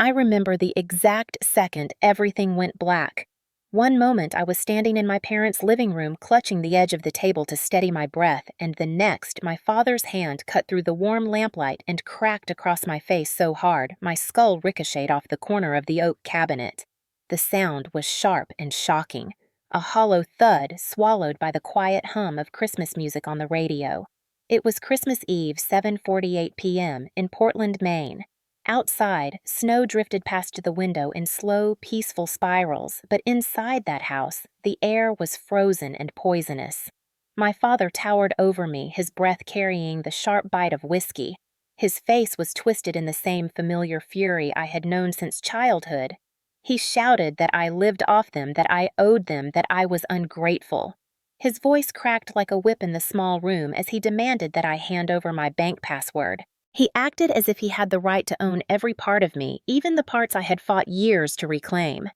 I remember the exact second everything went black. One moment I was standing in my parents' living room clutching the edge of the table to steady my breath, and the next my father's hand cut through the warm lamplight and cracked across my face so hard my skull ricocheted off the corner of the oak cabinet. The sound was sharp and shocking, a hollow thud swallowed by the quiet hum of Christmas music on the radio. It was Christmas Eve, 7:48 p.m. in Portland, Maine. Outside, snow drifted past the window in slow, peaceful spirals, but inside that house, the air was frozen and poisonous. My father towered over me, his breath carrying the sharp bite of whiskey. His face was twisted in the same familiar fury I had known since childhood. He shouted that I lived off them, that I owed them, that I was ungrateful. His voice cracked like a whip in the small room as he demanded that I hand over my bank password. He acted as if he had the right to own every part of me, even the parts I had fought years to reclaim.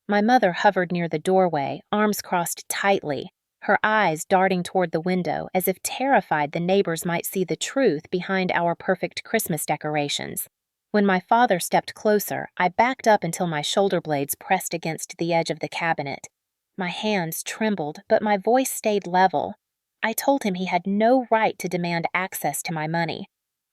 My mother hovered near the doorway, arms crossed tightly, her eyes darting toward the window as if terrified the neighbors might see the truth behind our perfect Christmas decorations. When my father stepped closer, I backed up until my shoulder blades pressed against the edge of the cabinet. My hands trembled, but my voice stayed level. I told him he had no right to demand access to my money.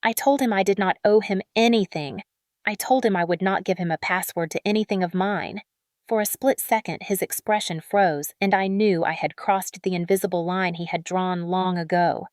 I told him I did not owe him anything. I told him I would not give him a password to anything of mine. For a split second, his expression froze, and I knew I had crossed the invisible line he had drawn long ago.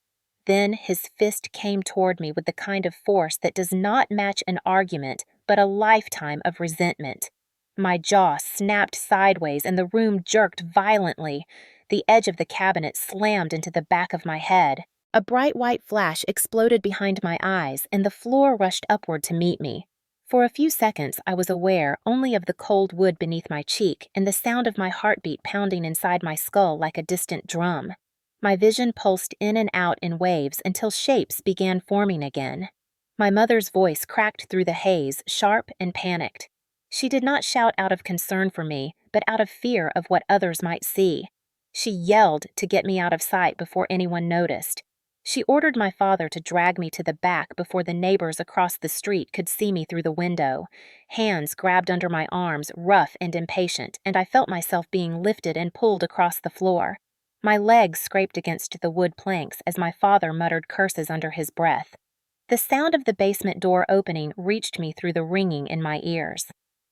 Then his fist came toward me with the kind of force that does not match an argument, but a lifetime of resentment. My jaw snapped sideways and the room jerked violently. The edge of the cabinet slammed into the back of my head. A bright white flash exploded behind my eyes, and the floor rushed upward to meet me. For a few seconds, I was aware only of the cold wood beneath my cheek and the sound of my heartbeat pounding inside my skull like a distant drum. My vision pulsed in and out in waves until shapes began forming again. My mother's voice cracked through the haze, sharp and panicked. She did not shout out of concern for me, but out of fear of what others might see. She yelled to get me out of sight before anyone noticed. She ordered my father to drag me to the back before the neighbors across the street could see me through the window. Hands grabbed under my arms, rough and impatient, and I felt myself being lifted and pulled across the floor. My legs scraped against the wood planks as my father muttered curses under his breath. The sound of the basement door opening reached me through the ringing in my ears.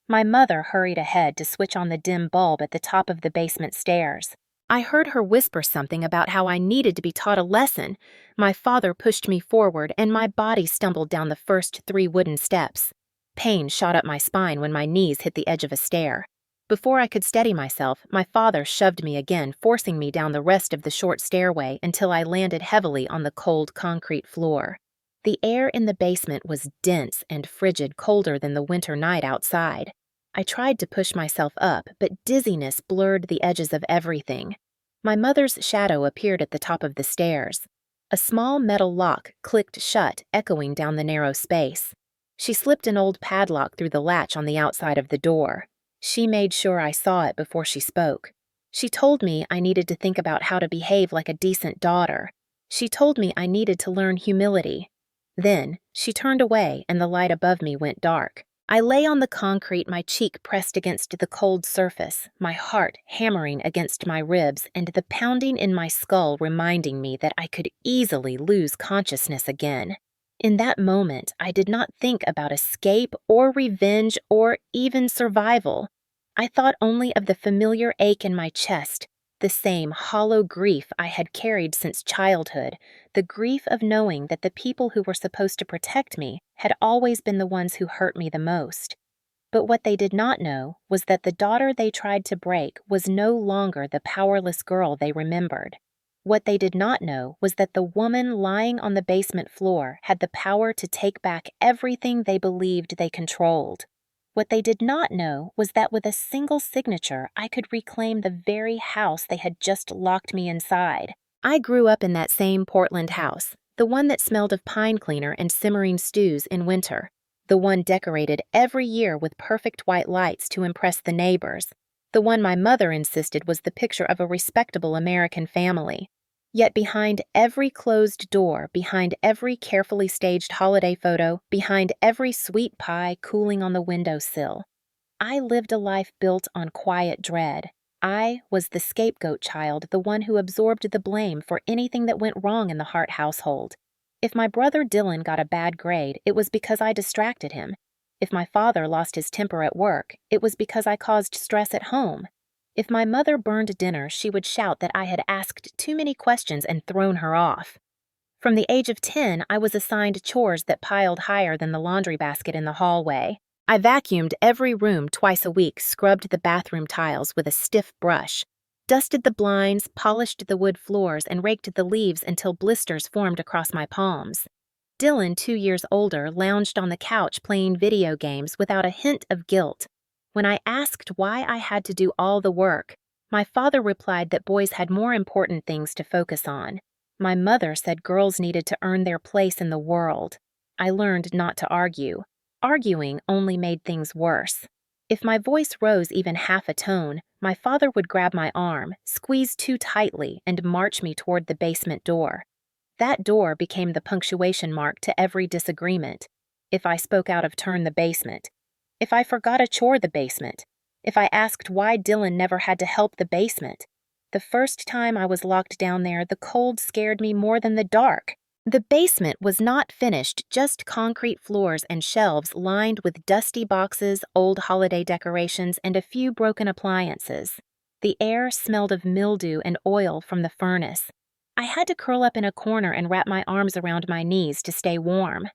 My mother hurried ahead to switch on the dim bulb at the top of the basement stairs. I heard her whisper something about how I needed to be taught a lesson. My father pushed me forward, and my body stumbled down the first 3 wooden steps. Pain shot up my spine when my knees hit the edge of a stair. Before I could steady myself, my father shoved me again, forcing me down the rest of the short stairway until I landed heavily on the cold concrete floor. The air in the basement was dense and frigid, colder than the winter night outside. I tried to push myself up, but dizziness blurred the edges of everything. My mother's shadow appeared at the top of the stairs. A small metal lock clicked shut, echoing down the narrow space. She slipped an old padlock through the latch on the outside of the door. She made sure I saw it before she spoke. She told me I needed to think about how to behave like a decent daughter. She told me I needed to learn humility. Then, she turned away and the light above me went dark. I lay on the concrete, my cheek pressed against the cold surface, my heart hammering against my ribs, and the pounding in my skull reminding me that I could easily lose consciousness again. In that moment, I did not think about escape or revenge or even survival. I thought only of the familiar ache in my chest, the same hollow grief I had carried since childhood, the grief of knowing that the people who were supposed to protect me had always been the ones who hurt me the most. But what they did not know was that the daughter they tried to break was no longer the powerless girl they remembered. What they did not know was that the woman lying on the basement floor had the power to take back everything they believed they controlled. What they did not know was that with a single signature, I could reclaim the very house they had just locked me inside. I grew up in that same Portland house, the one that smelled of pine cleaner and simmering stews in winter, the one decorated every year with perfect white lights to impress the neighbors, the one my mother insisted was the picture of a respectable American family. Yet behind every closed door, behind every carefully staged holiday photo, behind every sweet pie cooling on the windowsill, I lived a life built on quiet dread. I was the scapegoat child, the one who absorbed the blame for anything that went wrong in the Hart household. If my brother Dylan got a bad grade, it was because I distracted him. If my father lost his temper at work, it was because I caused stress at home. If my mother burned dinner, she would shout that I had asked too many questions and thrown her off. From the age of 10, I was assigned chores that piled higher than the laundry basket in the hallway. I vacuumed every room twice a week, scrubbed the bathroom tiles with a stiff brush, dusted the blinds, polished the wood floors, and raked the leaves until blisters formed across my palms. Dylan, 2 years older, lounged on the couch playing video games without a hint of guilt. When I asked why I had to do all the work, my father replied that boys had more important things to focus on. My mother said girls needed to earn their place in the world. I learned not to argue. Arguing only made things worse. If my voice rose even half a tone, my father would grab my arm, squeeze too tightly, and march me toward the basement door. That door became the punctuation mark to every disagreement. If I spoke out of turn, the basement. If I forgot a chore, the basement. If I asked why Dylan never had to help, the basement. The first time I was locked down there, the cold scared me more than the dark. The basement was not finished, just concrete floors and shelves lined with dusty boxes, old holiday decorations, and a few broken appliances. The air smelled of mildew and oil from the furnace. I had to curl up in a corner and wrap my arms around my knees to stay warm.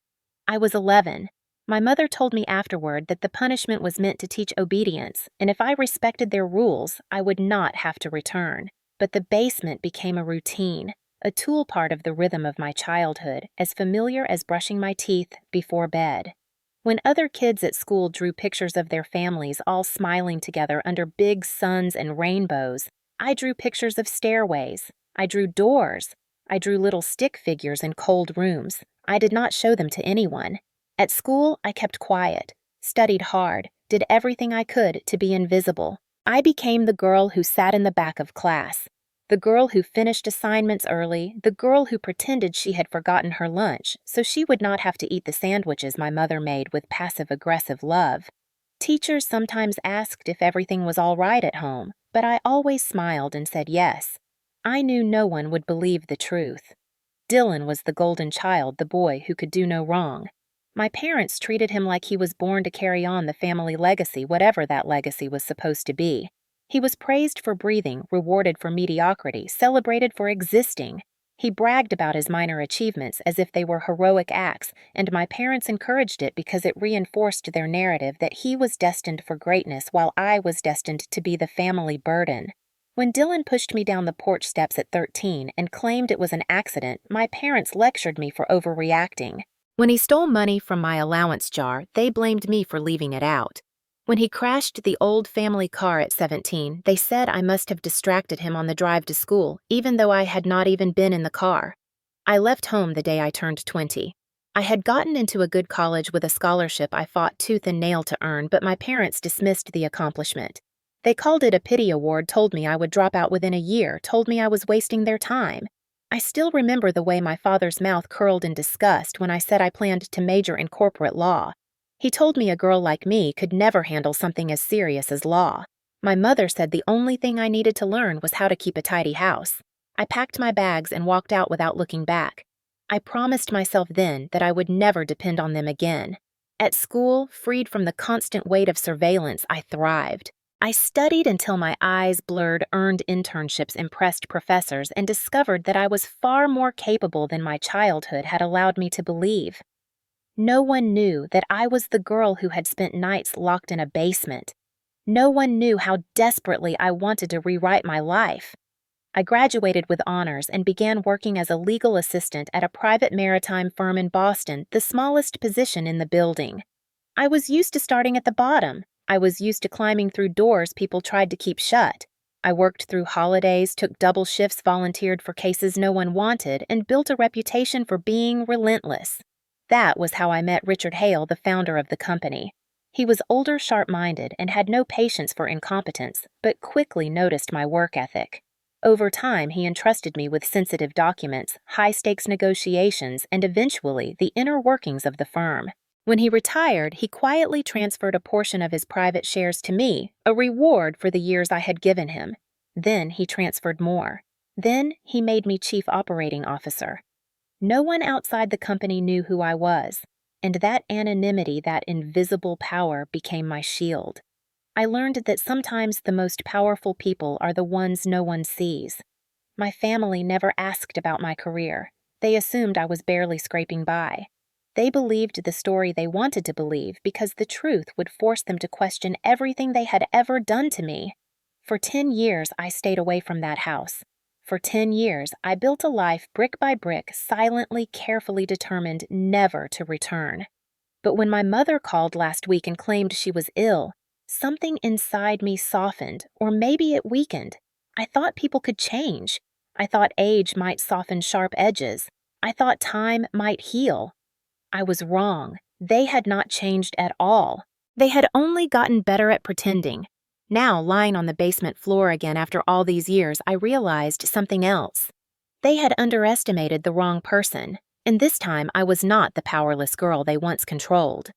I was 11. My mother told me afterward that the punishment was meant to teach obedience, and if I respected their rules, I would not have to return. But the basement became a routine, a tool part of the rhythm of my childhood, as familiar as brushing my teeth before bed. When other kids at school drew pictures of their families all smiling together under big suns and rainbows, I drew pictures of stairways. I drew doors. I drew little stick figures in cold rooms. I did not show them to anyone. At school, I kept quiet, studied hard, did everything I could to be invisible. I became the girl who sat in the back of class, the girl who finished assignments early, the girl who pretended she had forgotten her lunch so she would not have to eat the sandwiches my mother made with passive-aggressive love. Teachers sometimes asked if everything was all right at home, but I always smiled and said yes. I knew no one would believe the truth. Dylan was the golden child, the boy who could do no wrong. My parents treated him like he was born to carry on the family legacy, whatever that legacy was supposed to be. He was praised for breathing, rewarded for mediocrity, celebrated for existing. He bragged about his minor achievements as if they were heroic acts, and my parents encouraged it because it reinforced their narrative that he was destined for greatness while I was destined to be the family burden. When Dylan pushed me down the porch steps at 13 and claimed it was an accident, my parents lectured me for overreacting. When he stole money from my allowance jar, they blamed me for leaving it out. When he crashed the old family car at 17, they said I must have distracted him on the drive to school, even though I had not even been in the car. I left home the day I turned 20. I had gotten into a good college with a scholarship I fought tooth and nail to earn, but my parents dismissed the accomplishment. They called it a pity award, told me I would drop out within a year, told me I was wasting their time. I still remember the way my father's mouth curled in disgust when I said I planned to major in corporate law. He told me a girl like me could never handle something as serious as law. My mother said the only thing I needed to learn was how to keep a tidy house. I packed my bags and walked out without looking back. I promised myself then that I would never depend on them again. At school, freed from the constant weight of surveillance, I thrived. I studied until my eyes blurred, earned internships, impressed professors, and discovered that I was far more capable than my childhood had allowed me to believe. No one knew that I was the girl who had spent nights locked in a basement. No one knew how desperately I wanted to rewrite my life. I graduated with honors and began working as a legal assistant at a private maritime firm in Boston, the smallest position in the building. I was used to starting at the bottom. I was used to climbing through doors people tried to keep shut. I worked through holidays, took double shifts, volunteered for cases no one wanted, and built a reputation for being relentless. That was how I met Richard Hale, the founder of the company. He was older, sharp-minded, and had no patience for incompetence, but quickly noticed my work ethic. Over time, he entrusted me with sensitive documents, high-stakes negotiations, and eventually the inner workings of the firm. When he retired, he quietly transferred a portion of his private shares to me, a reward for the years I had given him. Then he transferred more. Then he made me chief operating officer. No one outside the company knew who I was, and that anonymity, that invisible power, became my shield. I learned that sometimes the most powerful people are the ones no one sees. My family never asked about my career. They assumed I was barely scraping by. They believed the story they wanted to believe because the truth would force them to question everything they had ever done to me. For 10 years, I stayed away from that house. For 10 years, I built a life brick by brick, silently, carefully determined never to return. But when my mother called last week and claimed she was ill, something inside me softened, or maybe it weakened. I thought people could change. I thought age might soften sharp edges. I thought time might heal. I was wrong. They had not changed at all. They had only gotten better at pretending. Now, lying on the basement floor again after all these years, I realized something else. They had underestimated the wrong person, and this time I was not the powerless girl they once controlled.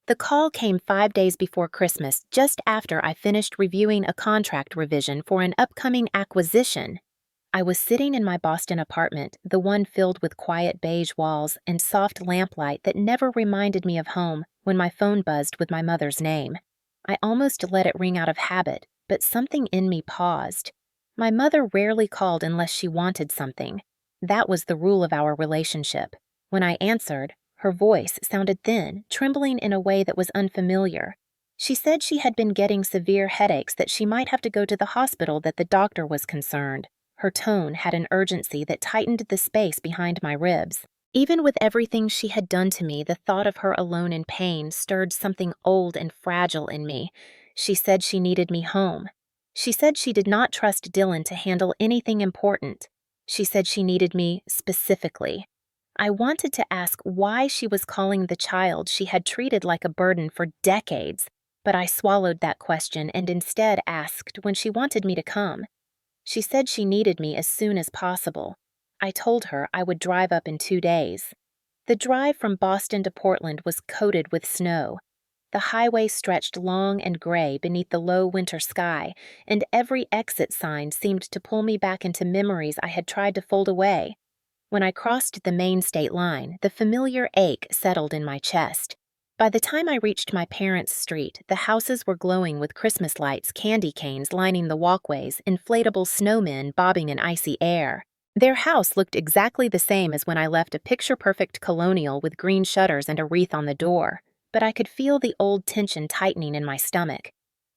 The call came 5 days before Christmas, just after I finished reviewing a contract revision for an upcoming acquisition. I was sitting in my Boston apartment, the one filled with quiet beige walls and soft lamplight that never reminded me of home, when my phone buzzed with my mother's name. I almost let it ring out of habit, but something in me paused. My mother rarely called unless she wanted something. That was the rule of our relationship. When I answered, her voice sounded thin, trembling in a way that was unfamiliar. She said she had been getting severe headaches, that she might have to go to the hospital, that the doctor was concerned. Her tone had an urgency that tightened the space behind my ribs. Even with everything she had done to me, the thought of her alone in pain stirred something old and fragile in me. She said she needed me home. She said she did not trust Dylan to handle anything important. She said she needed me specifically. I wanted to ask why she was calling the child she had treated like a burden for decades, but I swallowed that question and instead asked when she wanted me to come. She said she needed me as soon as possible. I told her I would drive up in 2 days. The drive from Boston to Portland was coated with snow. The highway stretched long and gray beneath the low winter sky, and every exit sign seemed to pull me back into memories I had tried to fold away. When I crossed the main state line, the familiar ache settled in my chest. By the time I reached my parents' street, the houses were glowing with Christmas lights, candy canes lining the walkways, inflatable snowmen bobbing in icy air. Their house looked exactly the same as when I left, a picture-perfect colonial with green shutters and a wreath on the door, but I could feel the old tension tightening in my stomach.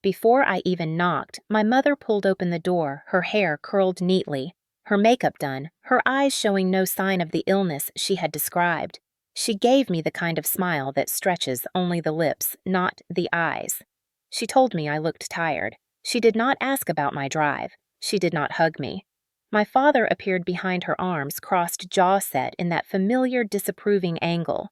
Before I even knocked, my mother pulled open the door, her hair curled neatly, her makeup done, her eyes showing no sign of the illness she had described. She gave me the kind of smile that stretches only the lips, not the eyes. She told me I looked tired. She did not ask about my drive. She did not hug me. My father appeared behind her arms, crossed, jaw set in that familiar disapproving angle.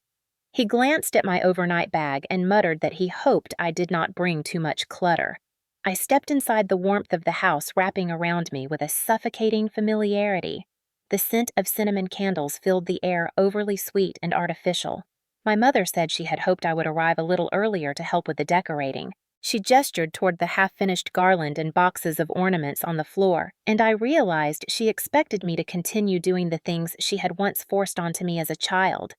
He glanced at my overnight bag and muttered that he hoped I did not bring too much clutter. I stepped inside the warmth of the house wrapping around me with a suffocating familiarity. The scent of cinnamon candles filled the air, overly sweet and artificial. My mother said she had hoped I would arrive a little earlier to help with the decorating. She gestured toward the half-finished garland and boxes of ornaments on the floor, and I realized she expected me to continue doing the things she had once forced onto me as a child.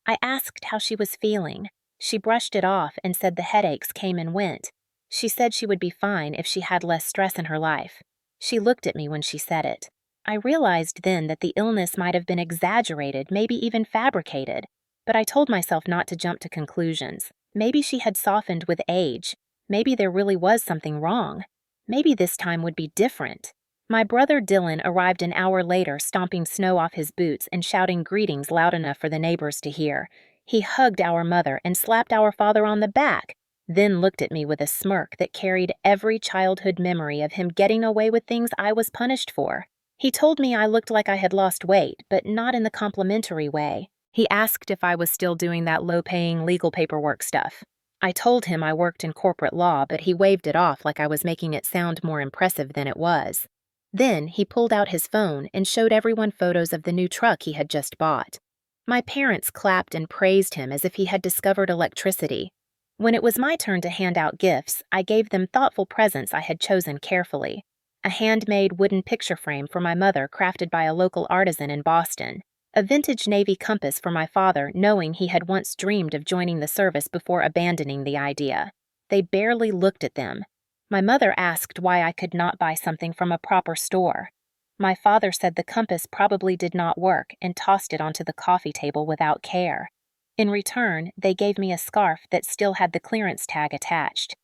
I asked how she was feeling. She brushed it off and said the headaches came and went. She said she would be fine if she had less stress in her life. She looked at me when she said it. I realized then that the illness might have been exaggerated, maybe even fabricated, but I told myself not to jump to conclusions. Maybe she had softened with age. Maybe there really was something wrong. Maybe this time would be different. My brother Dylan arrived an hour later, stomping snow off his boots and shouting greetings loud enough for the neighbors to hear. He hugged our mother and slapped our father on the back, then looked at me with a smirk that carried every childhood memory of him getting away with things I was punished for. He told me I looked like I had lost weight, but not in the complimentary way. He asked if I was still doing that low-paying legal paperwork stuff. I told him I worked in corporate law, but he waved it off like I was making it sound more impressive than it was. Then he pulled out his phone and showed everyone photos of the new truck he had just bought. My parents clapped and praised him as if he had discovered electricity. When it was my turn to hand out gifts, I gave them thoughtful presents I had chosen carefully. A handmade wooden picture frame for my mother crafted by a local artisan in Boston. A vintage Navy compass for my father, knowing he had once dreamed of joining the service before abandoning the idea. They barely looked at them. My mother asked why I could not buy something from a proper store. My father said the compass probably did not work and tossed it onto the coffee table without care. In return, they gave me a scarf that still had the clearance tag attached.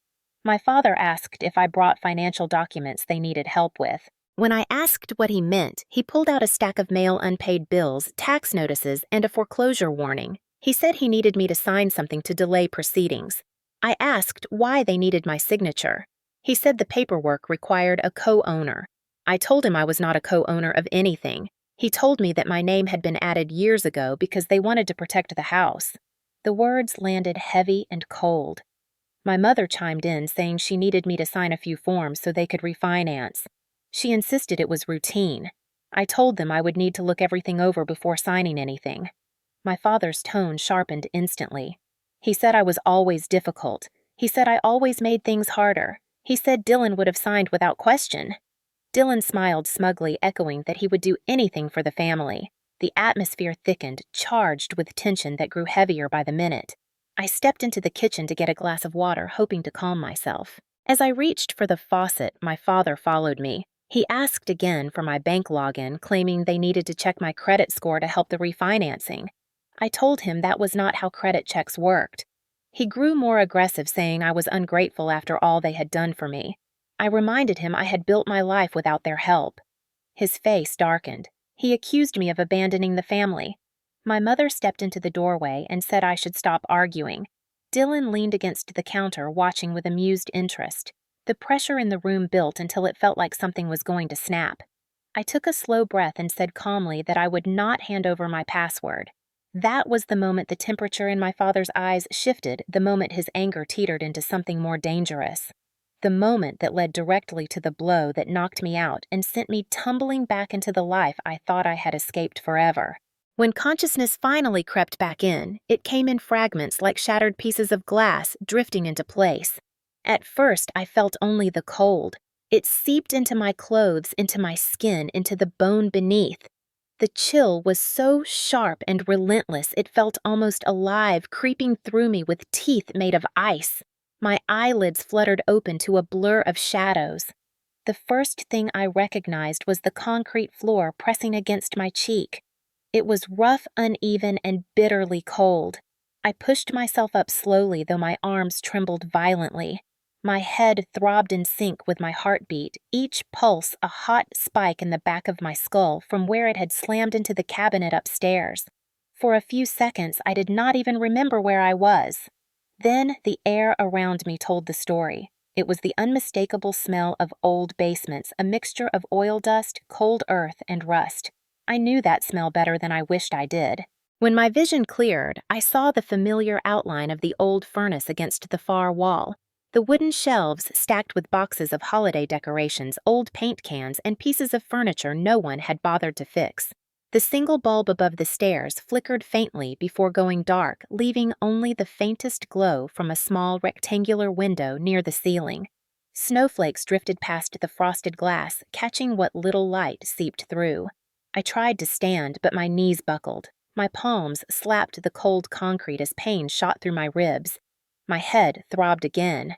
My father asked if I brought financial documents they needed help with. When I asked what he meant, he pulled out a stack of mail unpaid bills, tax notices, and a foreclosure warning. He said he needed me to sign something to delay proceedings. I asked why they needed my signature. He said the paperwork required a co-owner. I told him I was not a co-owner of anything. He told me that my name had been added years ago because they wanted to protect the house. The words landed heavy and cold. My mother chimed in, saying she needed me to sign a few forms so they could refinance. She insisted it was routine. I told them I would need to look everything over before signing anything. My father's tone sharpened instantly. He said I was always difficult. He said I always made things harder. He said Dylan would have signed without question. Dylan smiled smugly, echoing that he would do anything for the family. The atmosphere thickened, charged with tension that grew heavier by the minute. I stepped into the kitchen to get a glass of water, hoping to calm myself. As I reached for the faucet, my father followed me. He asked again for my bank login, claiming they needed to check my credit score to help the refinancing. I told him that was not how credit checks worked. He grew more aggressive, saying I was ungrateful after all they had done for me. I reminded him I had built my life without their help. His face darkened. He accused me of abandoning the family. My mother stepped into the doorway and said I should stop arguing. Dylan leaned against the counter, watching with amused interest. The pressure in the room built until it felt like something was going to snap. I took a slow breath and said calmly that I would not hand over my password. That was the moment the temperature in my father's eyes shifted, the moment his anger teetered into something more dangerous. The moment that led directly to the blow that knocked me out and sent me tumbling back into the life I thought I had escaped forever. When consciousness finally crept back in, it came in fragments like shattered pieces of glass drifting into place. At first, I felt only the cold. It seeped into my clothes, into my skin, into the bone beneath. The chill was so sharp and relentless it felt almost alive, creeping through me with teeth made of ice. My eyelids fluttered open to a blur of shadows. The first thing I recognized was the concrete floor pressing against my cheek. It was rough, uneven, and bitterly cold. I pushed myself up slowly, though my arms trembled violently. My head throbbed in sync with my heartbeat, each pulse a hot spike in the back of my skull from where it had slammed into the cabinet upstairs. For a few seconds, I did not even remember where I was. Then the air around me told the story. It was the unmistakable smell of old basements, a mixture of oil dust, cold earth, and rust. I knew that smell better than I wished I did. When my vision cleared, I saw the familiar outline of the old furnace against the far wall. The wooden shelves stacked with boxes of holiday decorations, old paint cans, and pieces of furniture no one had bothered to fix. The single bulb above the stairs flickered faintly before going dark, leaving only the faintest glow from a small rectangular window near the ceiling. Snowflakes drifted past the frosted glass, catching what little light seeped through. I tried to stand, but my knees buckled. My palms slapped the cold concrete as pain shot through my ribs. My head throbbed again.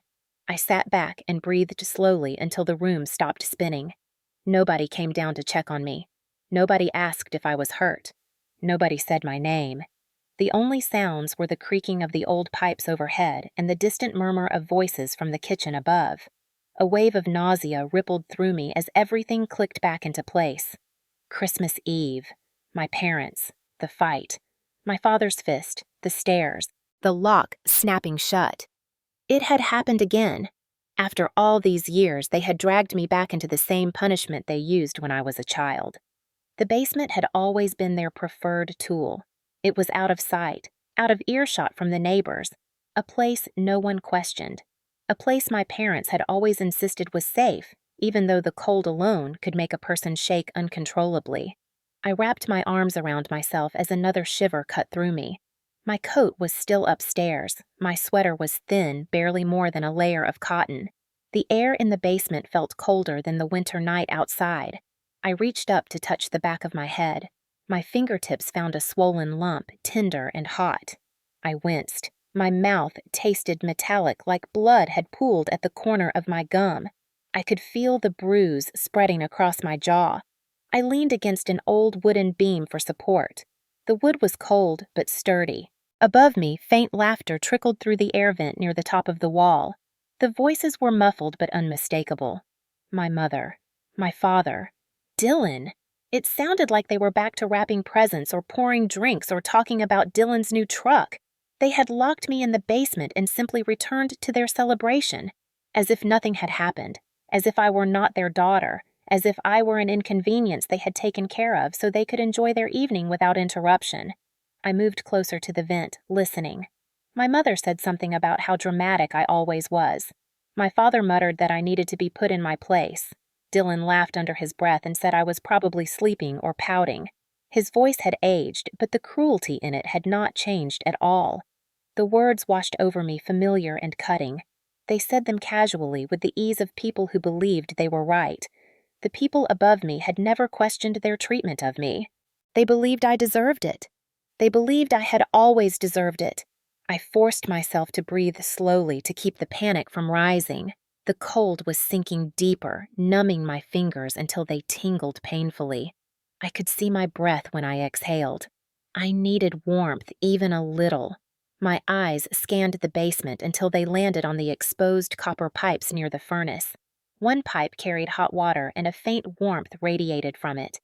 I sat back and breathed slowly until the room stopped spinning. Nobody came down to check on me. Nobody asked if I was hurt. Nobody said my name. The only sounds were the creaking of the old pipes overhead and the distant murmur of voices from the kitchen above. A wave of nausea rippled through me as everything clicked back into place. Christmas Eve. My parents. The fight. My father's fist. The stairs. The lock snapping shut. It had happened again. After all these years, they had dragged me back into the same punishment they used when I was a child. The basement had always been their preferred tool. It was out of sight, out of earshot from the neighbors, a place no one questioned, a place my parents had always insisted was safe, even though the cold alone could make a person shake uncontrollably. I wrapped my arms around myself as another shiver cut through me. My coat was still upstairs. My sweater was thin, barely more than a layer of cotton. The air in the basement felt colder than the winter night outside. I reached up to touch the back of my head. My fingertips found a swollen lump, tender and hot. I winced. My mouth tasted metallic, like blood had pooled at the corner of my gum. I could feel the bruise spreading across my jaw. I leaned against an old wooden beam for support. The wood was cold but sturdy. Above me, faint laughter trickled through the air vent near the top of the wall. The voices were muffled but unmistakable. My mother. My father. Dylan. It sounded like they were back to wrapping presents or pouring drinks or talking about Dylan's new truck. They had locked me in the basement and simply returned to their celebration, as if nothing had happened, as if I were not their daughter, as if I were an inconvenience they had taken care of so they could enjoy their evening without interruption. I moved closer to the vent, listening. My mother said something about how dramatic I always was. My father muttered that I needed to be put in my place. Dylan laughed under his breath and said I was probably sleeping or pouting. His voice had aged, but the cruelty in it had not changed at all. The words washed over me, familiar and cutting. They said them casually, with the ease of people who believed they were right. The people above me had never questioned their treatment of me. They believed I deserved it. They believed I had always deserved it. I forced myself to breathe slowly to keep the panic from rising. The cold was sinking deeper, numbing my fingers until they tingled painfully. I could see my breath when I exhaled. I needed warmth, even a little. My eyes scanned the basement until they landed on the exposed copper pipes near the furnace. One pipe carried hot water and a faint warmth radiated from it.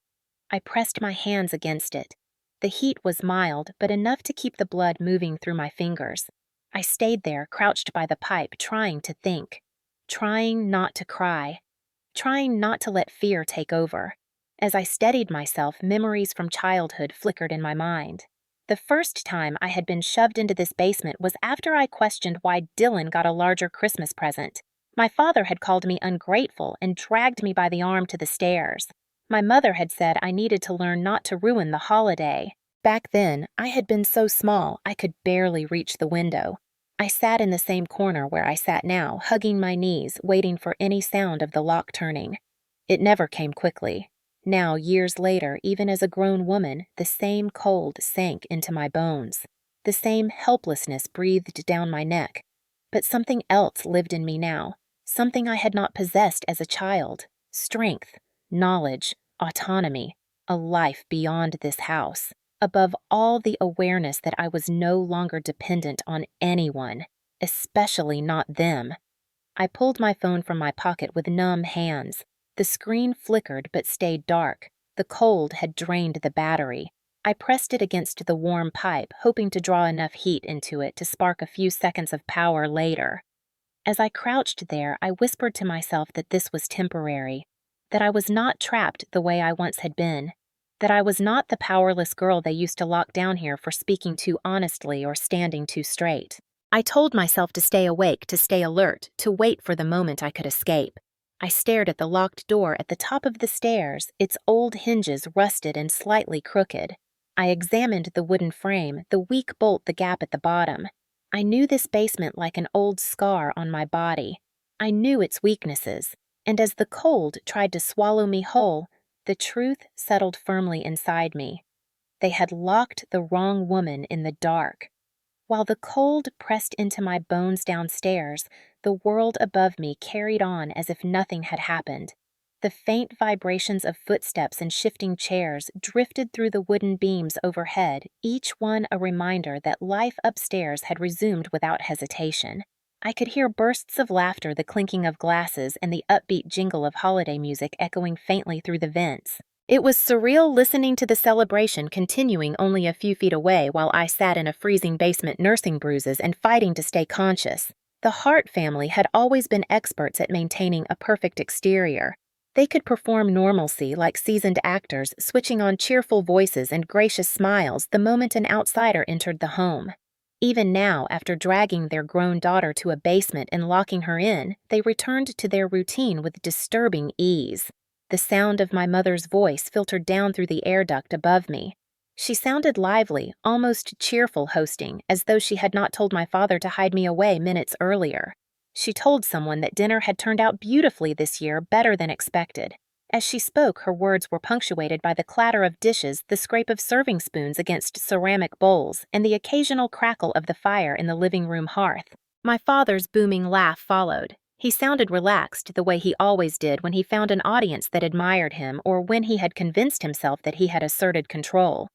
I pressed my hands against it. The heat was mild, but enough to keep the blood moving through my fingers. I stayed there, crouched by the pipe, trying to think. Trying not to cry. Trying not to let fear take over. As I steadied myself, memories from childhood flickered in my mind. The first time I had been shoved into this basement was after I questioned why Dylan got a larger Christmas present. My father had called me ungrateful and dragged me by the arm to the stairs. My mother had said I needed to learn not to ruin the holiday. Back then, I had been so small I could barely reach the window. I sat in the same corner where I sat now, hugging my knees, waiting for any sound of the lock turning. It never came quickly. Now, years later, even as a grown woman, the same cold sank into my bones. The same helplessness breathed down my neck. But something else lived in me now, something I had not possessed as a child. Strength, knowledge, autonomy, a life beyond this house. Above all, the awareness that I was no longer dependent on anyone, especially not them. I pulled my phone from my pocket with numb hands. The screen flickered but stayed dark. The cold had drained the battery. I pressed it against the warm pipe, hoping to draw enough heat into it to spark a few seconds of power later. As I crouched there, I whispered to myself that this was temporary, that I was not trapped the way I once had been, that I was not the powerless girl they used to lock down here for speaking too honestly or standing too straight. I told myself to stay awake, to stay alert, to wait for the moment I could escape. I stared at the locked door at the top of the stairs, its old hinges rusted and slightly crooked. I examined the wooden frame, the weak bolt the gap at the bottom. I knew this basement like an old scar on my body. I knew its weaknesses, and as the cold tried to swallow me whole, the truth settled firmly inside me. They had locked the wrong woman in the dark. While the cold pressed into my bones downstairs, the world above me carried on as if nothing had happened. The faint vibrations of footsteps and shifting chairs drifted through the wooden beams overhead, each one a reminder that life upstairs had resumed without hesitation. I could hear bursts of laughter, the clinking of glasses, and the upbeat jingle of holiday music echoing faintly through the vents. It was surreal listening to the celebration continuing only a few feet away while I sat in a freezing basement nursing bruises and fighting to stay conscious. The Hart family had always been experts at maintaining a perfect exterior. They could perform normalcy like seasoned actors, switching on cheerful voices and gracious smiles the moment an outsider entered the home. Even now, after dragging their grown daughter to a basement and locking her in, they returned to their routine with disturbing ease. The sound of my mother's voice filtered down through the air duct above me. She sounded lively, almost cheerful hosting, as though she had not told my father to hide me away minutes earlier. She told someone that dinner had turned out beautifully this year, better than expected. As she spoke, her words were punctuated by the clatter of dishes, the scrape of serving spoons against ceramic bowls, and the occasional crackle of the fire in the living room hearth. My father's booming laugh followed. He sounded relaxed, the way he always did when he found an audience that admired him or when he had convinced himself that he had asserted control.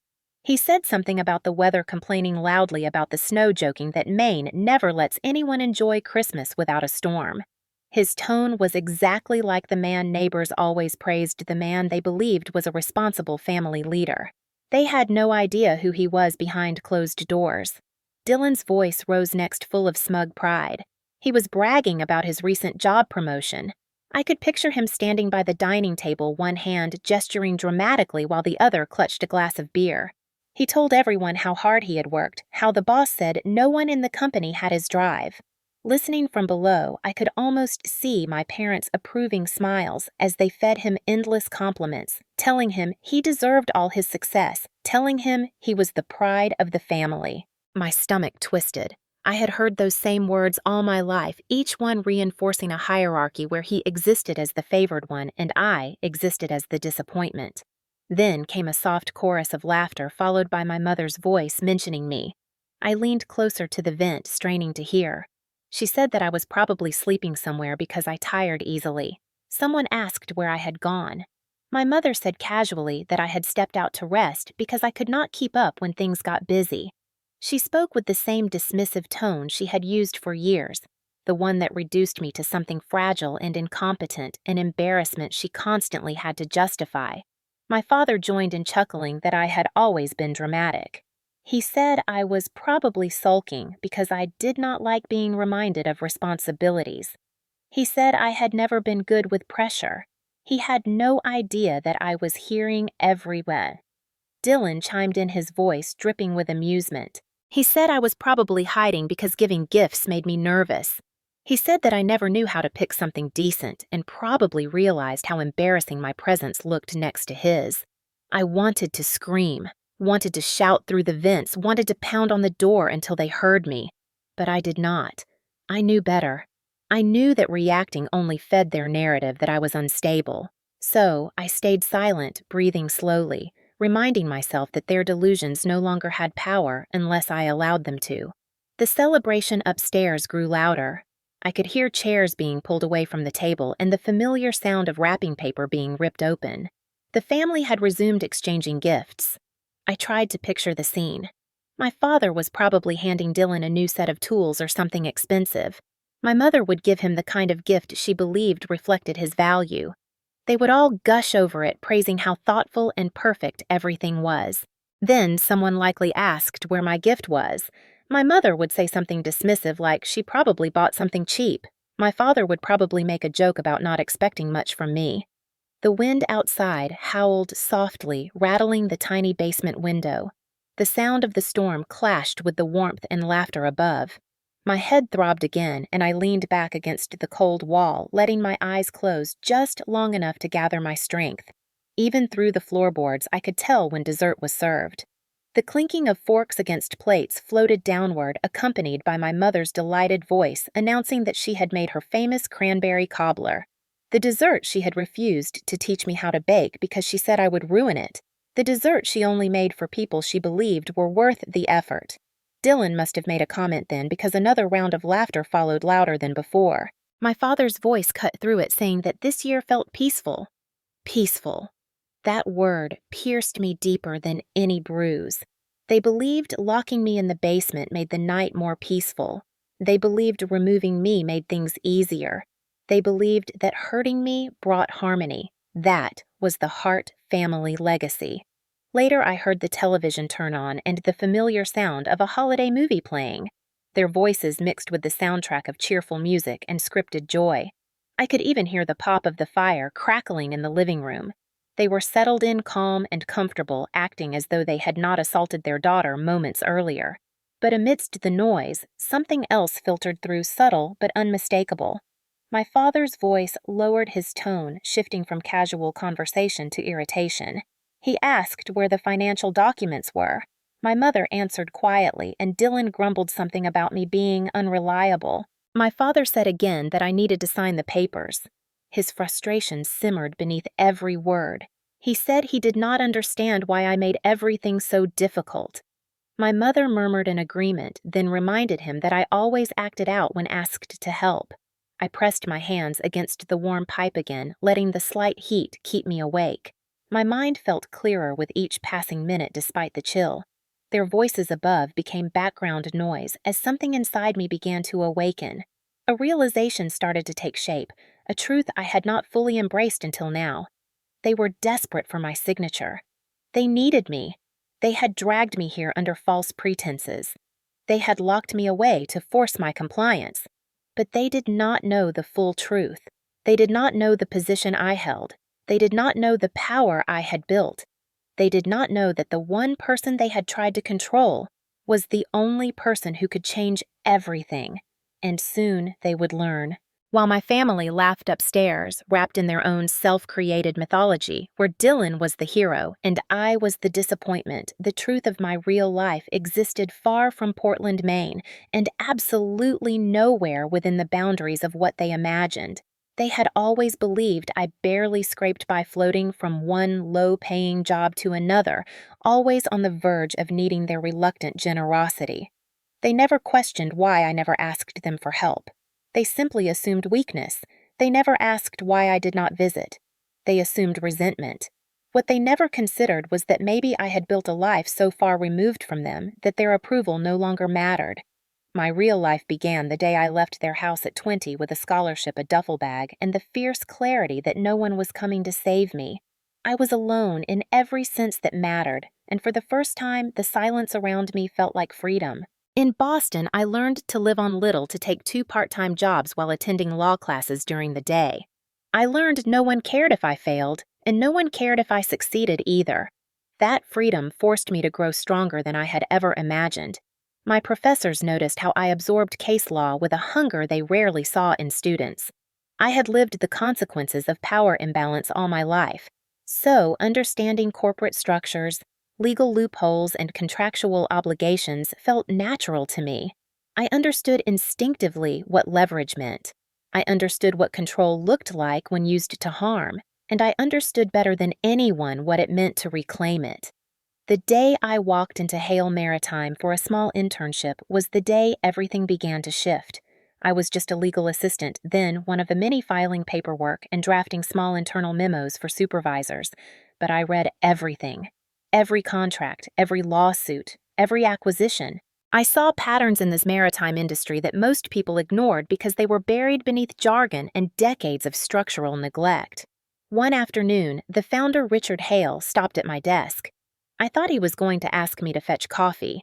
He said something about the weather, complaining loudly about the snow, joking that Maine never lets anyone enjoy Christmas without a storm. His tone was exactly like the man neighbors always praised, the man they believed was a responsible family leader. They had no idea who he was behind closed doors. Dylan's voice rose next, full of smug pride. He was bragging about his recent job promotion. I could picture him standing by the dining table, one hand gesturing dramatically while the other clutched a glass of beer. He told everyone how hard he had worked, how the boss said no one in the company had his drive. Listening from below, I could almost see my parents' approving smiles as they fed him endless compliments, telling him he deserved all his success, telling him he was the pride of the family. My stomach twisted. I had heard those same words all my life, each one reinforcing a hierarchy where he existed as the favored one and I existed as the disappointment. Then came a soft chorus of laughter, followed by my mother's voice mentioning me. I leaned closer to the vent, straining to hear. She said that I was probably sleeping somewhere because I tired easily. Someone asked where I had gone. My mother said casually that I had stepped out to rest because I could not keep up when things got busy. She spoke with the same dismissive tone she had used for years, the one that reduced me to something fragile and incompetent, an embarrassment she constantly had to justify. My father joined in chuckling that I had always been dramatic. He said I was probably sulking because I did not like being reminded of responsibilities. He said I had never been good with pressure. He had no idea that I was hearing everywhere. Dylan chimed in, his voice dripping with amusement. He said I was probably hiding because giving gifts made me nervous. He said that I never knew how to pick something decent and probably realized how embarrassing my presence looked next to his. I wanted to scream. Wanted to shout through the vents, wanted to pound on the door until they heard me. But I did not. I knew better. I knew that reacting only fed their narrative that I was unstable. So I stayed silent, breathing slowly, reminding myself that their delusions no longer had power unless I allowed them to. The celebration upstairs grew louder. I could hear chairs being pulled away from the table and the familiar sound of wrapping paper being ripped open. The family had resumed exchanging gifts. I tried to picture the scene. My father was probably handing Dylan a new set of tools or something expensive. My mother would give him the kind of gift she believed reflected his value. They would all gush over it, praising how thoughtful and perfect everything was. Then someone likely asked where my gift was. My mother would say something dismissive like she probably bought something cheap. My father would probably make a joke about not expecting much from me. The wind outside howled softly, rattling the tiny basement window. The sound of the storm clashed with the warmth and laughter above. My head throbbed again, and I leaned back against the cold wall, letting my eyes close just long enough to gather my strength. Even through the floorboards, I could tell when dessert was served. The clinking of forks against plates floated downward, accompanied by my mother's delighted voice announcing that she had made her famous cranberry cobbler. The dessert she had refused to teach me how to bake because she said I would ruin it. The dessert she only made for people she believed were worth the effort. Dylan must have made a comment then because another round of laughter followed, louder than before. My father's voice cut through it, saying that this year felt peaceful. Peaceful. That word pierced me deeper than any bruise. They believed locking me in the basement made the night more peaceful. They believed removing me made things easier. They believed that hurting me brought harmony. That was the Hart family legacy. Later, I heard the television turn on and the familiar sound of a holiday movie playing. Their voices mixed with the soundtrack of cheerful music and scripted joy. I could even hear the pop of the fire crackling in the living room. They were settled in, calm and comfortable, acting as though they had not assaulted their daughter moments earlier. But amidst the noise, something else filtered through, subtle but unmistakable. My father's voice lowered his tone, shifting from casual conversation to irritation. He asked where the financial documents were. My mother answered quietly, and Dylan grumbled something about me being unreliable. My father said again that I needed to sign the papers. His frustration simmered beneath every word. He said he did not understand why I made everything so difficult. My mother murmured an agreement, then reminded him that I always acted out when asked to help. I pressed my hands against the warm pipe again, letting the slight heat keep me awake. My mind felt clearer with each passing minute despite the chill. Their voices above became background noise as something inside me began to awaken. A realization started to take shape, a truth I had not fully embraced until now. They were desperate for my signature. They needed me. They had dragged me here under false pretenses. They had locked me away to force my compliance. But they did not know the full truth. They did not know the position I held. They did not know the power I had built. They did not know that the one person they had tried to control was the only person who could change everything. And soon they would learn. While my family laughed upstairs, wrapped in their own self-created mythology, where Dylan was the hero and I was the disappointment, the truth of my real life existed far from Portland, Maine, and absolutely nowhere within the boundaries of what they imagined. They had always believed I barely scraped by floating from one low-paying job to another, always on the verge of needing their reluctant generosity. They never questioned why I never asked them for help. They simply assumed weakness. They never asked why I did not visit. They assumed resentment. What they never considered was that maybe I had built a life so far removed from them that their approval no longer mattered. My real life began the day I left their house at 20 with a scholarship, a duffel bag, and the fierce clarity that no one was coming to save me. I was alone in every sense that mattered, and for the first time, the silence around me felt like freedom. In Boston, I learned to live on little to take 2 part-time jobs while attending law classes during the day. I learned no one cared if I failed, and no one cared if I succeeded either. That freedom forced me to grow stronger than I had ever imagined. My professors noticed how I absorbed case law with a hunger they rarely saw in students. I had lived the consequences of power imbalance all my life, so understanding corporate structures, legal loopholes, and contractual obligations felt natural to me. I understood instinctively what leverage meant. I understood what control looked like when used to harm, and I understood better than anyone what it meant to reclaim it. The day I walked into Hale Maritime for a small internship was the day everything began to shift. I was just a legal assistant, then one of the many filing paperwork and drafting small internal memos for supervisors, but I read everything. Every contract, every lawsuit, every acquisition. I saw patterns in this maritime industry that most people ignored because they were buried beneath jargon and decades of structural neglect. One afternoon, the founder, Richard Hale, stopped at my desk. I thought he was going to ask me to fetch coffee.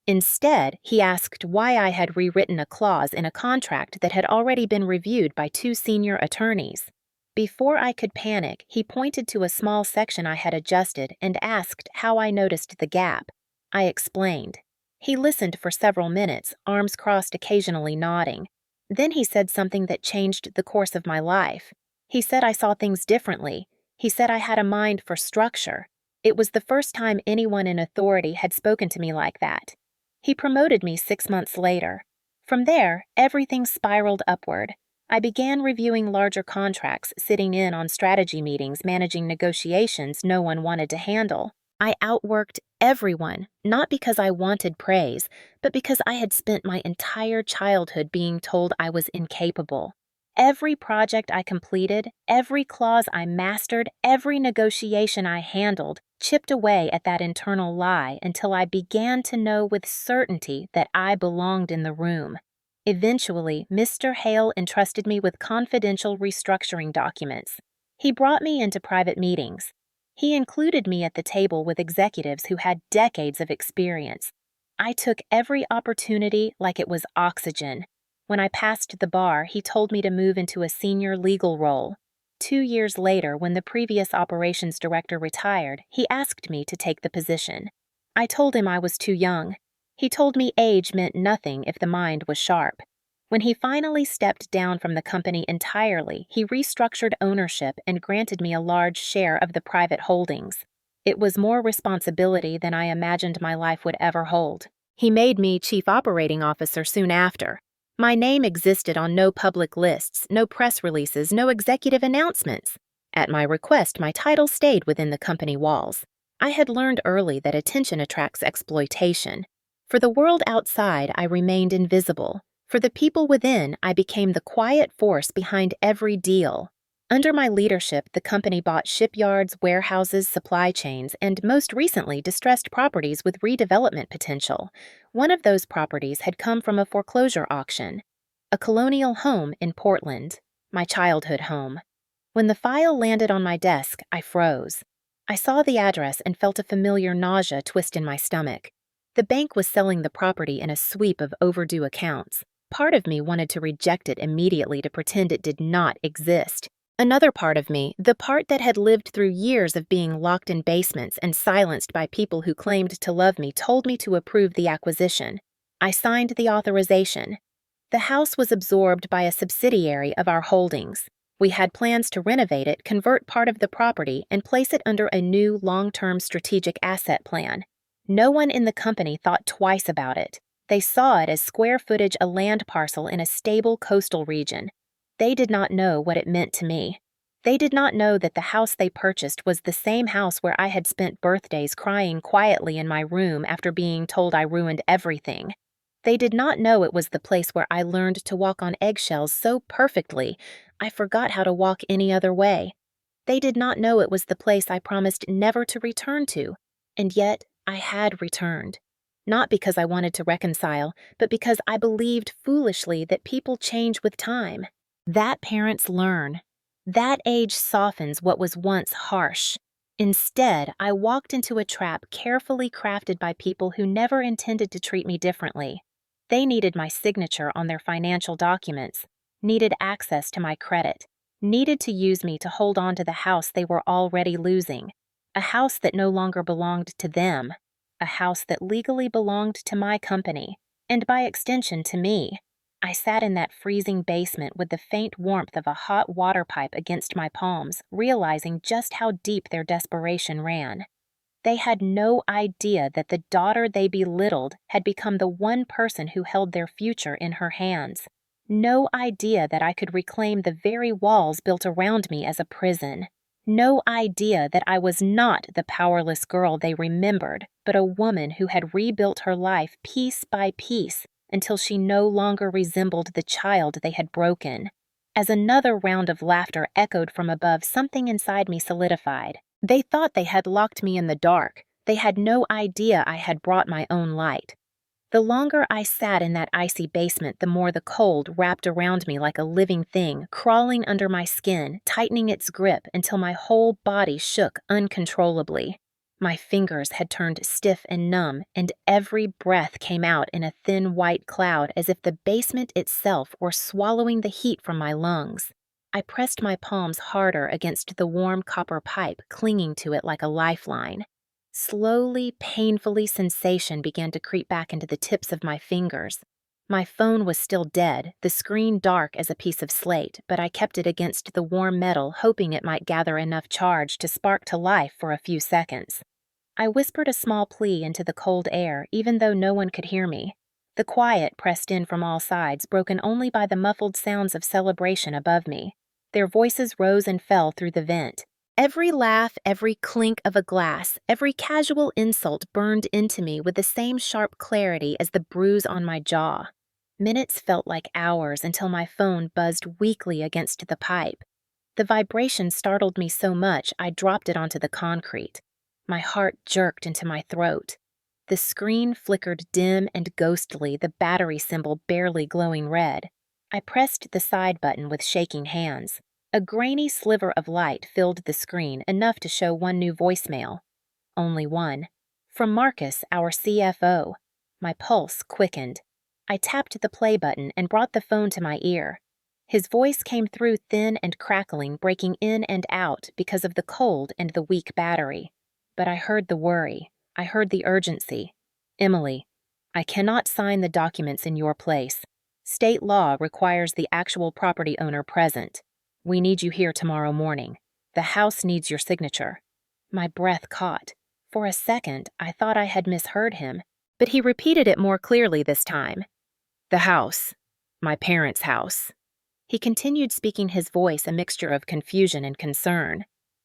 Instead, he asked why I had rewritten a clause in a contract that had already been reviewed by 2 senior attorneys. Before I could panic, he pointed to a small section I had adjusted and asked how I noticed the gap. I explained. He listened for several minutes, arms crossed, occasionally nodding. Then he said something that changed the course of my life. He said I saw things differently. He said I had a mind for structure. It was the first time anyone in authority had spoken to me like that. He promoted me 6 months later. From there, everything spiraled upward. I began reviewing larger contracts, sitting in on strategy meetings, managing negotiations no one wanted to handle. I outworked everyone, not because I wanted praise, but because I had spent my entire childhood being told I was incapable. Every project I completed, every clause I mastered, every negotiation I handled, chipped away at that internal lie until I began to know with certainty that I belonged in the room. Eventually, Mr. Hale entrusted me with confidential restructuring documents. He brought me into private meetings. He included me at the table with executives who had decades of experience. I took every opportunity like it was oxygen. When I passed the bar, he told me to move into a senior legal role. 2 years later, when the previous operations director retired, he asked me to take the position. I told him I was too young. He told me age meant nothing if the mind was sharp. When he finally stepped down from the company entirely, he restructured ownership and granted me a large share of the private holdings. It was more responsibility than I imagined my life would ever hold. He made me chief operating officer soon after. My name existed on no public lists, no press releases, no executive announcements. At my request, my title stayed within the company walls. I had learned early that attention attracts exploitation. For the world outside, I remained invisible. For the people within, I became the quiet force behind every deal. Under my leadership, the company bought shipyards, warehouses, supply chains, and most recently distressed properties with redevelopment potential. One of those properties had come from a foreclosure auction. A colonial home in Portland, my childhood home. When the file landed on my desk, I froze. I saw the address and felt a familiar nausea twist in my stomach. The bank was selling the property in a sweep of overdue accounts. Part of me wanted to reject it immediately to pretend it did not exist. Another part of me, the part that had lived through years of being locked in basements and silenced by people who claimed to love me, told me to approve the acquisition. I signed the authorization. The house was absorbed by a subsidiary of our holdings. We had plans to renovate it, convert part of the property, and place it under a new long-term strategic asset plan. No one in the company thought twice about it. They saw it as square footage a land parcel in a stable coastal region. They did not know what it meant to me. They did not know that the house they purchased was the same house where I had spent birthdays crying quietly in my room after being told I ruined everything. They did not know it was the place where I learned to walk on eggshells so perfectly, I forgot how to walk any other way. They did not know it was the place I promised never to return to, and yet I had returned. Not because I wanted to reconcile, but because I believed foolishly that people change with time. That parents learn. That age softens what was once harsh. Instead, I walked into a trap carefully crafted by people who never intended to treat me differently. They needed my signature on their financial documents, needed access to my credit, needed to use me to hold on to the house they were already losing, a house that no longer belonged to them, a house that legally belonged to my company, and by extension to me. I sat in that freezing basement with the faint warmth of a hot water pipe against my palms, realizing just how deep their desperation ran. They had no idea that the daughter they belittled had become the one person who held their future in her hands. No idea that I could reclaim the very walls built around me as a prison. No idea that I was not the powerless girl they remembered, but a woman who had rebuilt her life piece by piece until she no longer resembled the child they had broken. As another round of laughter echoed from above, something inside me solidified. They thought they had locked me in the dark. They had no idea I had brought my own light. The longer I sat in that icy basement, the more the cold wrapped around me like a living thing, crawling under my skin, tightening its grip until my whole body shook uncontrollably. My fingers had turned stiff and numb, and every breath came out in a thin white cloud as if the basement itself were swallowing the heat from my lungs. I pressed my palms harder against the warm copper pipe, clinging to it like a lifeline. Slowly, painfully, sensation began to creep back into the tips of my fingers. My phone was still dead, the screen dark as a piece of slate, but I kept it against the warm metal, hoping it might gather enough charge to spark to life for a few seconds. I whispered a small plea into the cold air, even though no one could hear me. The quiet pressed in from all sides, broken only by the muffled sounds of celebration above me. Their voices rose and fell through the vent. Every laugh, every clink of a glass, every casual insult burned into me with the same sharp clarity as the bruise on my jaw. Minutes felt like hours until my phone buzzed weakly against the pipe. The vibration startled me so much I dropped it onto the concrete. My heart jerked into my throat. The screen flickered dim and ghostly, the battery symbol barely glowing red. I pressed the side button with shaking hands. A grainy sliver of light filled the screen, enough to show one new voicemail. Only one. From Marcus, our CFO. My pulse quickened. I tapped the play button and brought the phone to my ear. His voice came through thin and crackling, breaking in and out because of the cold and the weak battery. But I heard the worry. I heard the urgency. Emily, I cannot sign the documents in your place. State law requires the actual property owner present. We need you here tomorrow morning. The house needs your signature." My breath caught. For a second, I thought I had misheard him, but he repeated it more clearly this time. "The house. My parents' house." He continued, speaking, his voice a mixture of confusion and concern.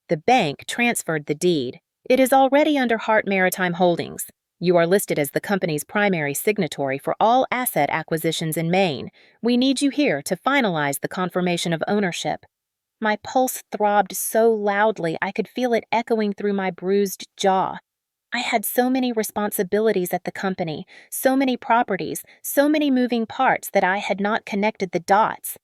"The bank transferred the deed. It is already under Hart Maritime Holdings. You are listed as the company's primary signatory for all asset acquisitions in Maine. We need you here to finalize the confirmation of ownership." My pulse throbbed so loudly I could feel it echoing through my bruised jaw. I had so many responsibilities at the company, so many properties, so many moving parts that I had not connected the dots.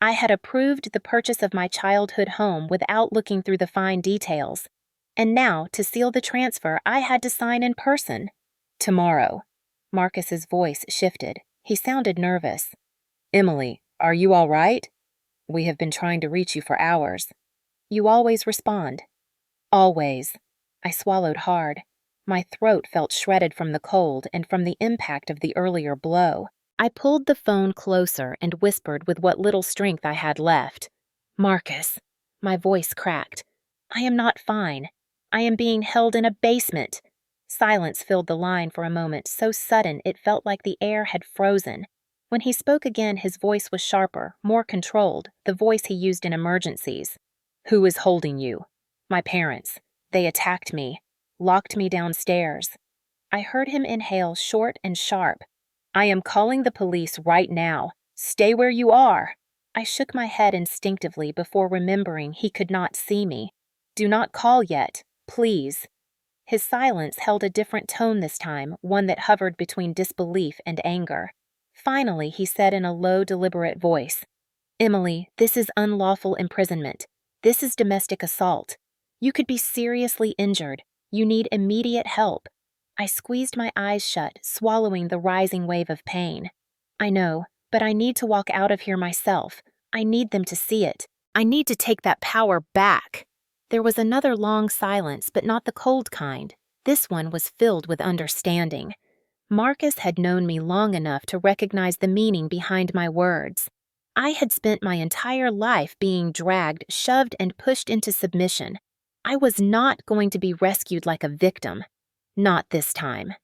I had approved the purchase of my childhood home without looking through the fine details. And now, to seal the transfer, I had to sign in person. "Tomorrow." Marcus's voice shifted. He sounded nervous. "Emily, are you all right? We have been trying to reach you for hours." "You always respond." "Always." I swallowed hard. My throat felt shredded from the cold and from the impact of the earlier blow. I pulled the phone closer and whispered with what little strength I had left. "Marcus." My voice cracked. "I am not fine. I am being held in a basement." Silence filled the line for a moment, so sudden it felt like the air had frozen. When he spoke again, his voice was sharper, more controlled, the voice he used in emergencies. "Who is holding you?" "My parents. They attacked me, locked me downstairs." I heard him inhale short and sharp. "I am calling the police right now. Stay where you are." I shook my head instinctively before remembering he could not see me. "Do not call yet, please." His silence held a different tone this time, one that hovered between disbelief and anger. Finally, he said in a low, deliberate voice, "Emily, this is unlawful imprisonment. This is domestic assault. You could be seriously injured. You need immediate help." I squeezed my eyes shut, swallowing the rising wave of pain. "I know, but I need to walk out of here myself. I need them to see it. I need to take that power back." There was another long silence, but not the cold kind. This one was filled with understanding. Marcus had known me long enough to recognize the meaning behind my words. I had spent my entire life being dragged, shoved, and pushed into submission. I was not going to be rescued like a victim. Not this time.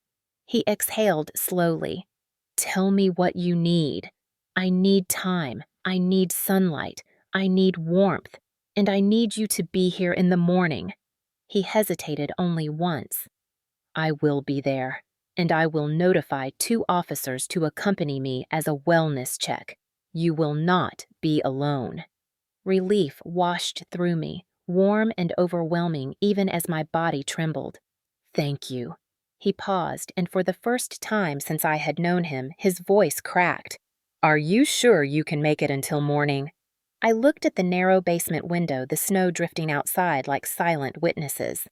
He exhaled slowly. "Tell me what you need. I need time. I need sunlight. I need warmth. And I need you to be here in the morning." He hesitated only once. "I will be there, and I will notify 2 officers to accompany me as a wellness check. You will not be alone." Relief washed through me, warm and overwhelming even as my body trembled. "Thank you." He paused, and for the first time since I had known him, his voice cracked. "Are you sure you can make it until morning?" I looked at the narrow basement window, the snow drifting outside like silent witnesses.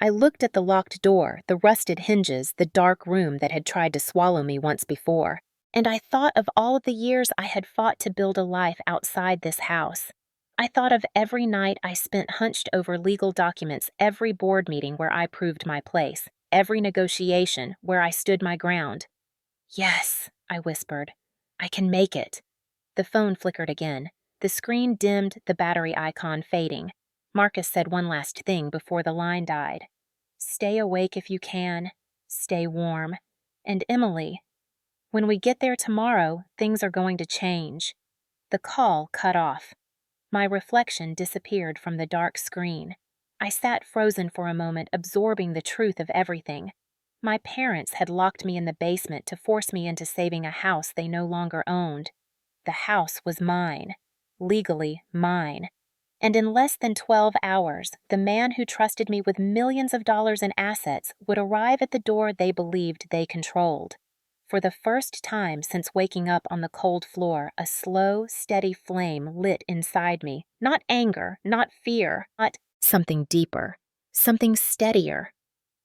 I looked at the locked door, the rusted hinges, the dark room that had tried to swallow me once before, and I thought of all of the years I had fought to build a life outside this house. I thought of every night I spent hunched over legal documents, every board meeting where I proved my place, every negotiation where I stood my ground. "Yes," I whispered. "I can make it." The phone flickered again. The screen dimmed, the battery icon fading. Marcus said one last thing before the line died. "Stay awake if you can. Stay warm. And Emily, when we get there tomorrow, things are going to change." The call cut off. My reflection disappeared from the dark screen. I sat frozen for a moment, absorbing the truth of everything. My parents had locked me in the basement to force me into saving a house they no longer owned. The house was mine. Legally mine. And in less than 12 hours, the man who trusted me with millions of dollars in assets would arrive at the door they believed they controlled. For the first time since waking up on the cold floor, a slow, steady flame lit inside me. Not anger, not fear, not something deeper, something steadier.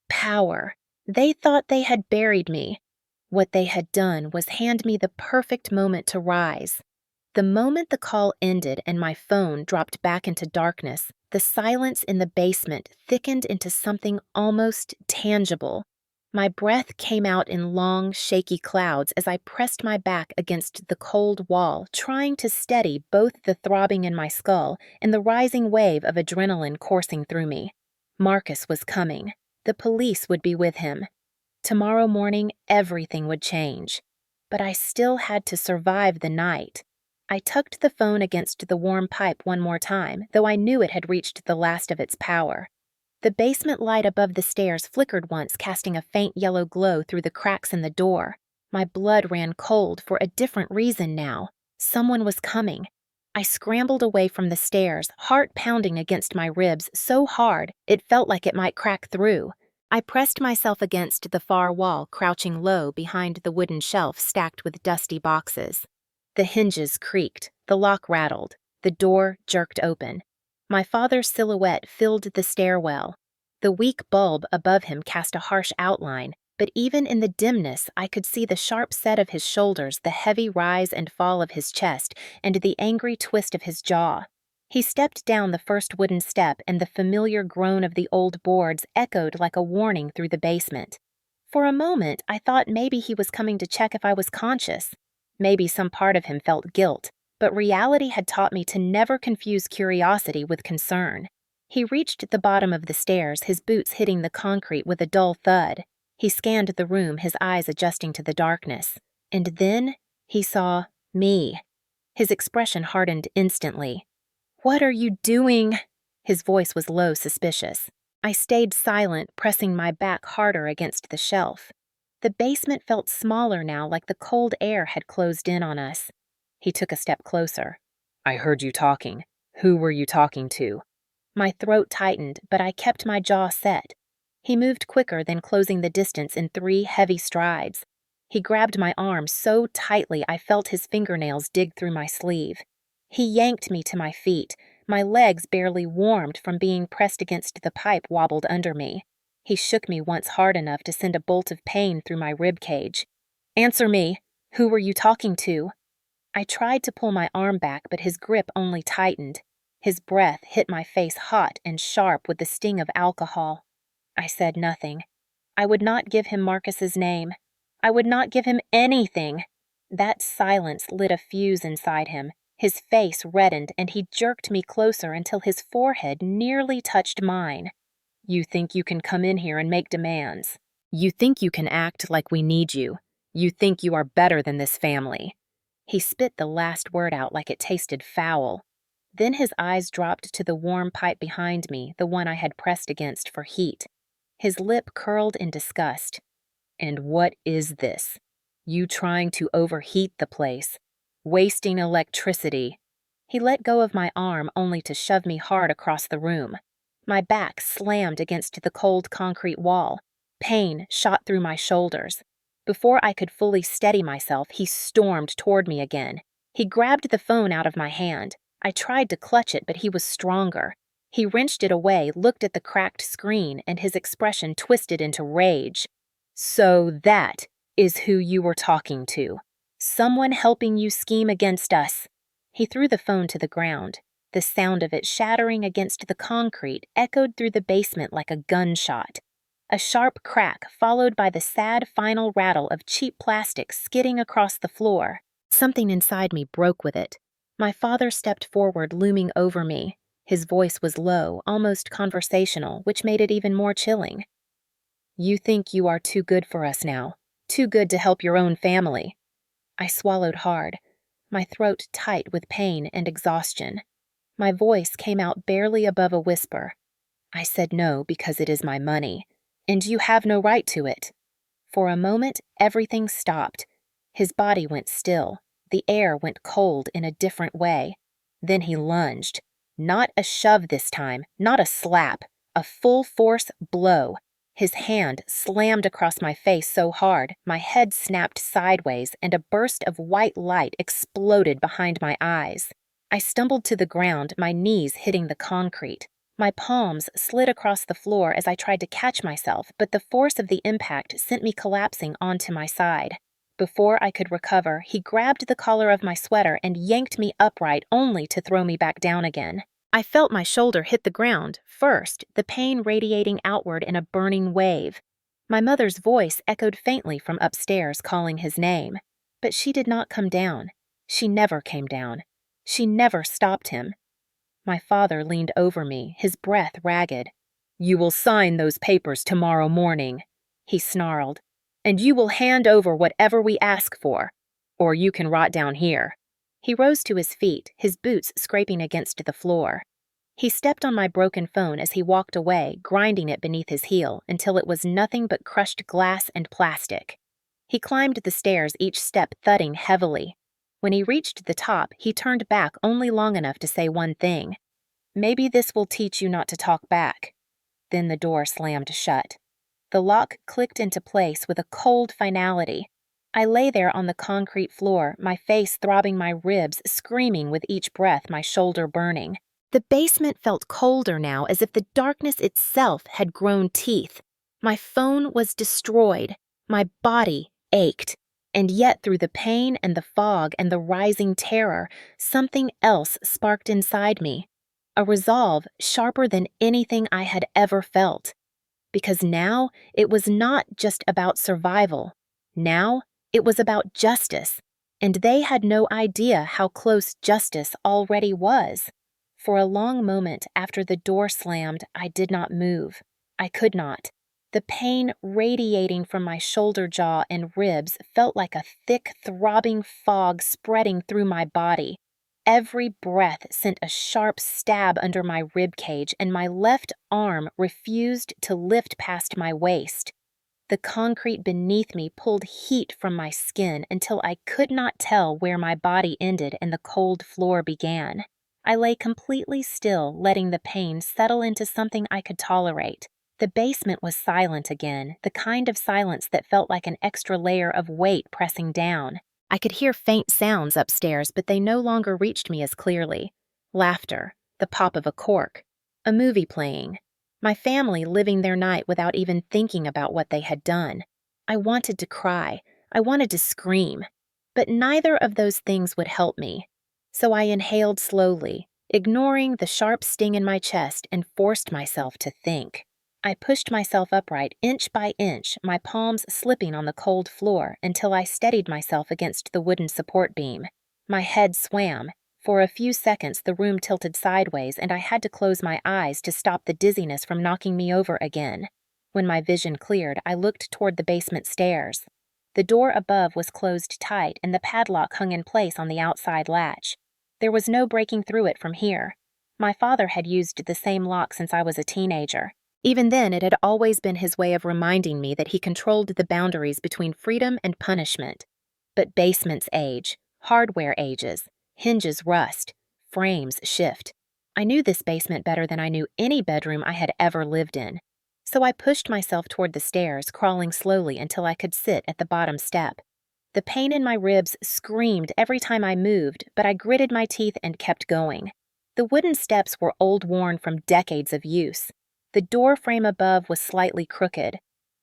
Power. They thought they had buried me. What they had done was hand me the perfect moment to rise. The moment the call ended and my phone dropped back into darkness, the silence in the basement thickened into something almost tangible. My breath came out in long, shaky clouds as I pressed my back against the cold wall, trying to steady both the throbbing in my skull and the rising wave of adrenaline coursing through me. Marcus was coming. The police would be with him. Tomorrow morning, everything would change. But I still had to survive the night. I tucked the phone against the warm pipe one more time, though I knew it had reached the last of its power. The basement light above the stairs flickered once, casting a faint yellow glow through the cracks in the door. My blood ran cold for a different reason now. Someone was coming. I scrambled away from the stairs, heart pounding against my ribs so hard it felt like it might crack through. I pressed myself against the far wall, crouching low behind the wooden shelf stacked with dusty boxes. The hinges creaked, the lock rattled, the door jerked open. My father's silhouette filled the stairwell. The weak bulb above him cast a harsh outline, but even in the dimness I could see the sharp set of his shoulders, the heavy rise and fall of his chest, and the angry twist of his jaw. He stepped down the first wooden step, and the familiar groan of the old boards echoed like a warning through the basement. For a moment, I thought maybe he was coming to check if I was conscious. Maybe some part of him felt guilt, but reality had taught me to never confuse curiosity with concern. He reached the bottom of the stairs, his boots hitting the concrete with a dull thud. He scanned the room, his eyes adjusting to the darkness. And then he saw me. His expression hardened instantly. "What are you doing?" His voice was low, suspicious. I stayed silent, pressing my back harder against the shelf. The basement felt smaller now, like the cold air had closed in on us. He took a step closer. "I heard you talking. Who were you talking to?" My throat tightened, but I kept my jaw set. He moved quicker than closing the distance in 3 heavy strides. He grabbed my arm so tightly I felt his fingernails dig through my sleeve. He yanked me to my feet. My legs, barely warmed from being pressed against the pipe, wobbled under me. He shook me once hard enough to send a bolt of pain through my rib cage. "Answer me. Who were you talking to?" I tried to pull my arm back, but his grip only tightened. His breath hit my face hot and sharp with the sting of alcohol. I said nothing. I would not give him Marcus's name. I would not give him anything. That silence lit a fuse inside him. His face reddened, and he jerked me closer until his forehead nearly touched mine. "You think you can come in here and make demands. You think you can act like we need you. You think you are better than this family." He spit the last word out like it tasted foul. Then his eyes dropped to the warm pipe behind me, the one I had pressed against for heat. His lip curled in disgust. "And what is this? You trying to overheat the place? Wasting electricity." He let go of my arm only to shove me hard across the room. My back slammed against the cold concrete wall. Pain shot through my shoulders. Before I could fully steady myself, he stormed toward me again. He grabbed the phone out of my hand. I tried to clutch it, but he was stronger. He wrenched it away, looked at the cracked screen, and his expression twisted into rage. "So that is who you were talking to. Someone helping you scheme against us." He threw the phone to the ground. The sound of it shattering against the concrete echoed through the basement like a gunshot. A sharp crack, followed by the sad final rattle of cheap plastic skidding across the floor. Something inside me broke with it. My father stepped forward, looming over me. His voice was low, almost conversational, which made it even more chilling. "You think you are too good for us now, too good to help your own family." I swallowed hard, my throat tight with pain and exhaustion. My voice came out barely above a whisper. "I said no because it is my money, and you have no right to it." For a moment, everything stopped. His body went still. The air went cold in a different way. Then he lunged. Not a shove this time, not a slap, a full-force blow. His hand slammed across my face so hard, my head snapped sideways, and a burst of white light exploded behind my eyes. I stumbled to the ground, my knees hitting the concrete. My palms slid across the floor as I tried to catch myself, but the force of the impact sent me collapsing onto my side. Before I could recover, he grabbed the collar of my sweater and yanked me upright only to throw me back down again. I felt my shoulder hit the ground, first, the pain radiating outward in a burning wave. My mother's voice echoed faintly from upstairs calling his name, but she did not come down. She never came down. She never stopped him. My father leaned over me, his breath ragged. "You will sign those papers tomorrow morning," he snarled, "and you will hand over whatever we ask for, or you can rot down here." He rose to his feet, his boots scraping against the floor. He stepped on my broken phone as he walked away, grinding it beneath his heel until it was nothing but crushed glass and plastic. He climbed the stairs, each step thudding heavily. When he reached the top, he turned back only long enough to say one thing. "Maybe this will teach you not to talk back." Then the door slammed shut. The lock clicked into place with a cold finality. I lay there on the concrete floor, my face throbbing, my ribs screaming with each breath, my shoulder burning. The basement felt colder now, as if the darkness itself had grown teeth. My phone was destroyed. My body ached. And yet, through the pain and the fog and the rising terror, something else sparked inside me. A resolve sharper than anything I had ever felt. Because now it was not just about survival. Now it was about justice. And they had no idea how close justice already was. For a long moment after the door slammed, I did not move. I could not. The pain radiating from my shoulder jaw and ribs felt like a thick, throbbing fog spreading through my body. Every breath sent a sharp stab under my rib cage, and my left arm refused to lift past my waist. The concrete beneath me pulled heat from my skin until I could not tell where my body ended and the cold floor began. I lay completely still, letting the pain settle into something I could tolerate. The basement was silent again, the kind of silence that felt like an extra layer of weight pressing down. I could hear faint sounds upstairs, but they no longer reached me as clearly. Laughter, the pop of a cork, a movie playing, my family living their night without even thinking about what they had done. I wanted to cry. I wanted to scream. But neither of those things would help me. So I inhaled slowly, ignoring the sharp sting in my chest, and forced myself to think. I pushed myself upright inch by inch, my palms slipping on the cold floor until I steadied myself against the wooden support beam. My head swam. For a few seconds the room tilted sideways, and I had to close my eyes to stop the dizziness from knocking me over again. When my vision cleared, I looked toward the basement stairs. The door above was closed tight, and the padlock hung in place on the outside latch. There was no breaking through it from here. My father had used the same lock since I was a teenager. Even then, it had always been his way of reminding me that he controlled the boundaries between freedom and punishment. But basements age, hardware ages, hinges rust, frames shift. I knew this basement better than I knew any bedroom I had ever lived in. So I pushed myself toward the stairs, crawling slowly until I could sit at the bottom step. The pain in my ribs screamed every time I moved, but I gritted my teeth and kept going. The wooden steps were old-worn from decades of use. The door frame above was slightly crooked.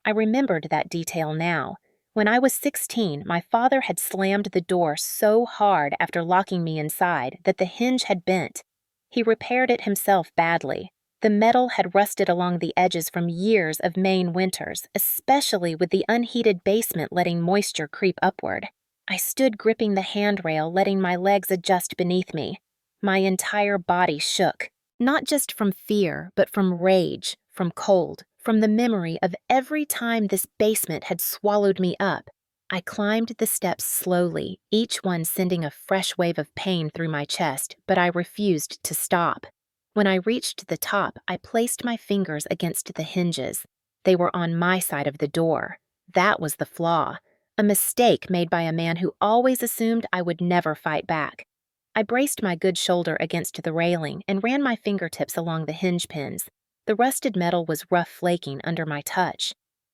I remembered that detail now. When I was 16, my father had slammed the door so hard after locking me inside that the hinge had bent. He repaired it himself badly. The metal had rusted along the edges from years of Maine winters, especially with the unheated basement letting moisture creep upward. I stood gripping the handrail, letting my legs adjust beneath me. My entire body shook, not just from fear, but from rage, from cold, from the memory of every time this basement had swallowed me up. I climbed the steps slowly, each one sending a fresh wave of pain through my chest, but I refused to stop. When I reached the top, I placed my fingers against the hinges. They were on my side of the door. That was the flaw, a mistake made by a man who always assumed I would never fight back. I braced my good shoulder against the railing and ran my fingertips along the hinge pins. The rusted metal was rough flaking under my touch.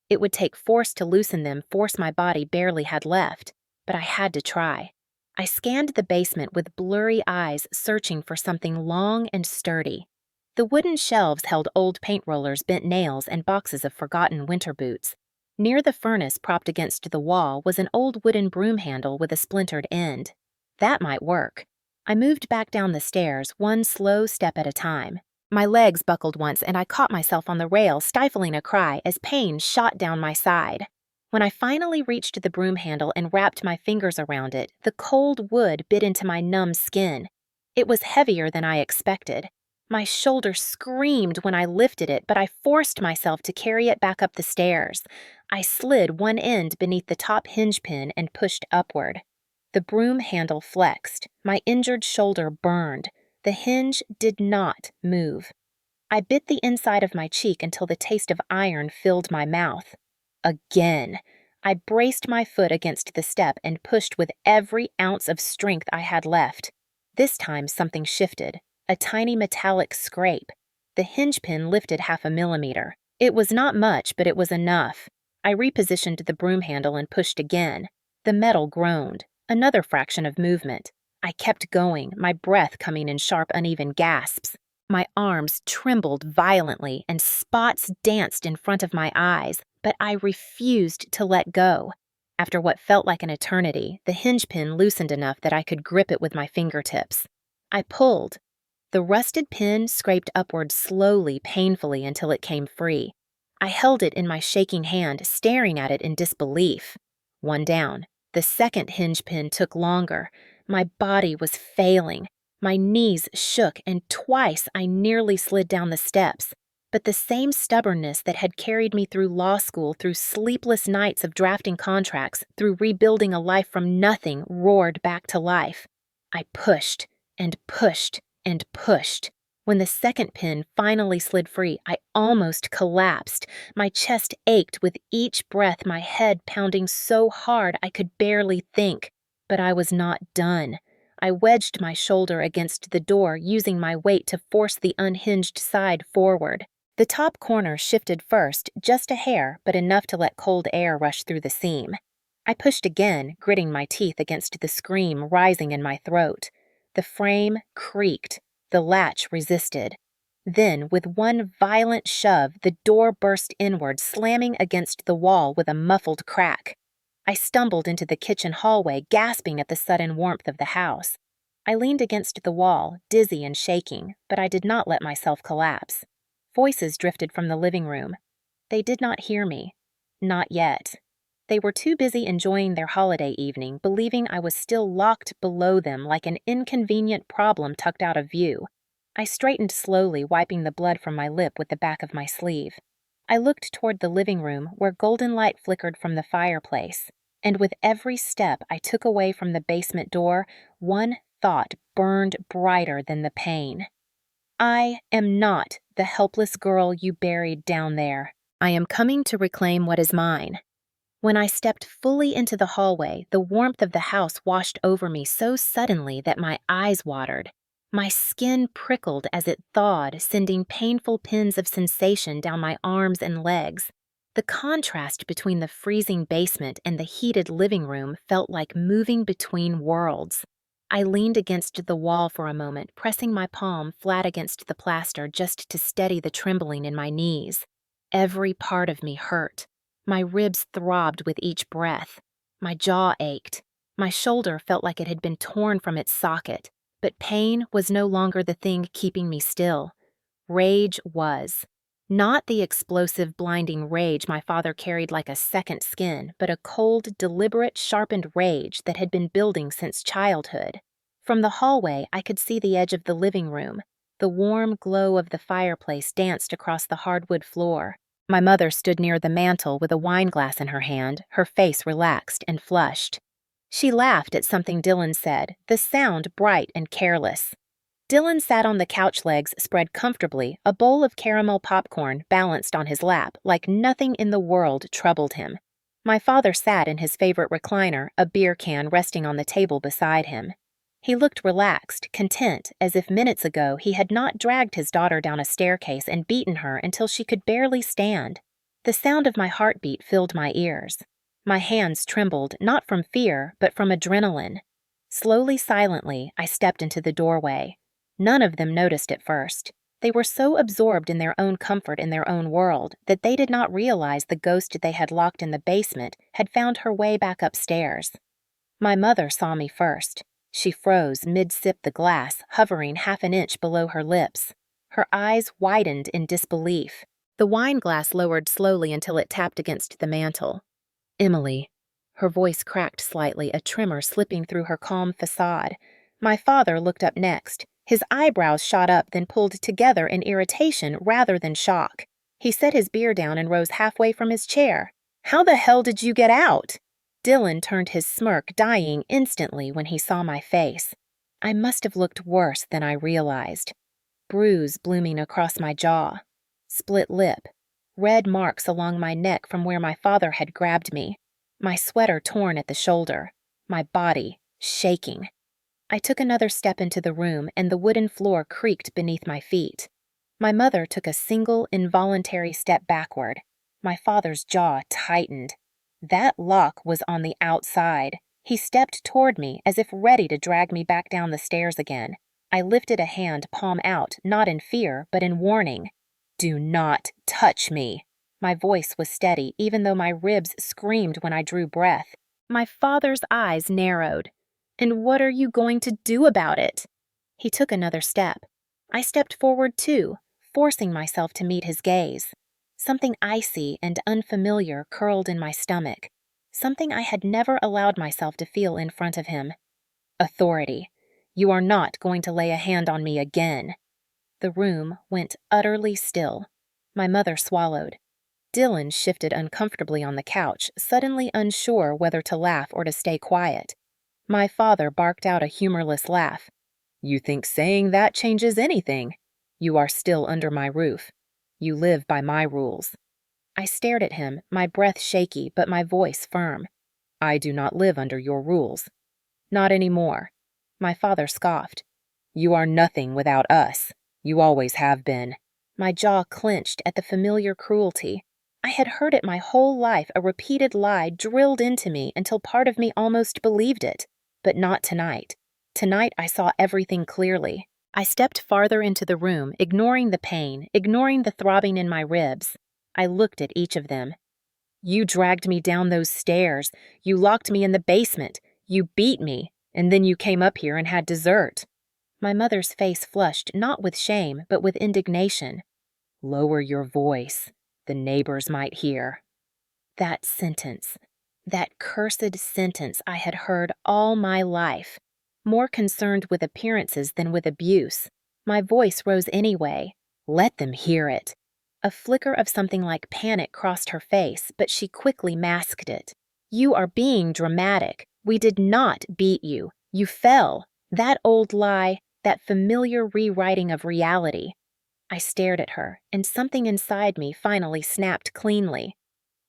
It would take force to loosen them, force my body barely had left, but I had to try. I scanned the basement with blurry eyes, searching for something long and sturdy. The wooden shelves held old paint rollers, bent nails, and boxes of forgotten winter boots. Near the furnace, propped against the wall, was an old wooden broom handle with a splintered end. That might work. I moved back down the stairs, one slow step at a time. My legs buckled once and I caught myself on the rail, stifling a cry as pain shot down my side. When I finally reached the broom handle and wrapped my fingers around it, the cold wood bit into my numb skin. It was heavier than I expected. My shoulder screamed when I lifted it, but I forced myself to carry it back up the stairs. I slid one end beneath the top hinge pin and pushed upward. The broom handle flexed. My injured shoulder burned. The hinge did not move. I bit the inside of my cheek until the taste of iron filled my mouth. Again. I braced my foot against the step and pushed with every ounce of strength I had left. This time something shifted. A tiny metallic scrape. The hinge pin lifted 0.5 millimeter. It was not much, but it was enough. I repositioned the broom handle and pushed again. The metal groaned. Another fraction of movement. I kept going, my breath coming in sharp, uneven gasps. My arms trembled violently and spots danced in front of my eyes, but I refused to let go. After what felt like an eternity, the hinge pin loosened enough that I could grip it with my fingertips. I pulled. The rusted pin scraped upward slowly, painfully, until it came free. I held it in my shaking hand, staring at it in disbelief. One down. The second hinge pin took longer. My body was failing. My knees shook, and twice I nearly slid down the steps. But the same stubbornness that had carried me through law school, through sleepless nights of drafting contracts, through rebuilding a life from nothing, roared back to life. I pushed and pushed and pushed. When the second pin finally slid free, I almost collapsed. My chest ached with each breath, my head pounding so hard I could barely think. But I was not done. I wedged my shoulder against the door, using my weight to force the unhinged side forward. The top corner shifted first, just a hair, but enough to let cold air rush through the seam. I pushed again, gritting my teeth against the scream rising in my throat. The frame creaked. The latch resisted. Then, with one violent shove, the door burst inward, slamming against the wall with a muffled crack. I stumbled into the kitchen hallway, gasping at the sudden warmth of the house. I leaned against the wall, dizzy and shaking, but I did not let myself collapse. Voices drifted from the living room. They did not hear me. Not yet. They were too busy enjoying their holiday evening, believing I was still locked below them like an inconvenient problem tucked out of view. I straightened slowly, wiping the blood from my lip with the back of my sleeve. I looked toward the living room, where golden light flickered from the fireplace, and with every step I took away from the basement door, one thought burned brighter than the pain. I am not the helpless girl you buried down there. I am coming to reclaim what is mine. When I stepped fully into the hallway, the warmth of the house washed over me so suddenly that my eyes watered. My skin prickled as it thawed, sending painful pins of sensation down my arms and legs. The contrast between the freezing basement and the heated living room felt like moving between worlds. I leaned against the wall for a moment, pressing my palm flat against the plaster just to steady the trembling in my knees. Every part of me hurt. My ribs throbbed with each breath. My jaw ached. My shoulder felt like it had been torn from its socket, but pain was no longer the thing keeping me still. Rage was. Not the explosive, blinding rage my father carried like a second skin, but a cold, deliberate, sharpened rage that had been building since childhood. From the hallway, I could see the edge of the living room. The warm glow of the fireplace danced across the hardwood floor. My mother stood near the mantel with a wineglass in her hand, her face relaxed and flushed. She laughed at something Dylan said, the sound bright and careless. Dylan sat on the couch legs spread comfortably, a bowl of caramel popcorn balanced on his lap, like nothing in the world troubled him. My father sat in his favorite recliner, a beer can resting on the table beside him. He looked relaxed, content, as if minutes ago he had not dragged his daughter down a staircase and beaten her until she could barely stand. The sound of my heartbeat filled my ears. My hands trembled, not from fear, but from adrenaline. Slowly, silently, I stepped into the doorway. None of them noticed at first. They were so absorbed in their own comfort in their own world that they did not realize the ghost they had locked in the basement had found her way back upstairs. My mother saw me first. She froze mid-sip the glass, hovering 0.5 inch below her lips. Her eyes widened in disbelief. The wine glass lowered slowly until it tapped against the mantel. Emily. Her voice cracked slightly, a tremor slipping through her calm facade. My father looked up next. His eyebrows shot up, then pulled together in irritation rather than shock. He set his beer down and rose halfway from his chair. "How the hell did you get out?" Dylan turned his smirk, dying instantly when he saw my face. I must have looked worse than I realized. Bruise blooming across my jaw. Split lip. Red marks along my neck from where my father had grabbed me. My sweater torn at the shoulder. My body shaking. I took another step into the room, and the wooden floor creaked beneath my feet. My mother took a single, involuntary step backward. My father's jaw tightened. That lock was on the outside. He stepped toward me as if ready to drag me back down the stairs again. I lifted a hand, palm out, not in fear, but in warning. "Do not touch me." My voice was steady, even though my ribs screamed when I drew breath. My father's eyes narrowed. "And what are you going to do about it?" He took another step. I stepped forward too, forcing myself to meet his gaze. Something icy and unfamiliar curled in my stomach. Something I had never allowed myself to feel in front of him. Authority. You are not going to lay a hand on me again. The room went utterly still. My mother swallowed. Dylan shifted uncomfortably on the couch, suddenly unsure whether to laugh or to stay quiet. My father barked out a humorless laugh. "You think saying that changes anything? You are still under my roof. You live by my rules." I stared at him, my breath shaky, but my voice firm. "I do not live under your rules." "Not anymore." My father scoffed. "You are nothing without us. You always have been." My jaw clenched at the familiar cruelty. I had heard it my whole life, a repeated lie drilled into me until part of me almost believed it. But not tonight. Tonight I saw everything clearly. I stepped farther into the room, ignoring the pain, ignoring the throbbing in my ribs. I looked at each of them. "You dragged me down those stairs. You locked me in the basement. You beat me. And then you came up here and had dessert." My mother's face flushed, not with shame, but with indignation. "Lower your voice. The neighbors might hear." That sentence, that cursed sentence I had heard all my life. More concerned with appearances than with abuse. My voice rose anyway. Let them hear it. A flicker of something like panic crossed her face, but she quickly masked it. "You are being dramatic. We did not beat you. You fell." That old lie, that familiar rewriting of reality. I stared at her, and something inside me finally snapped cleanly.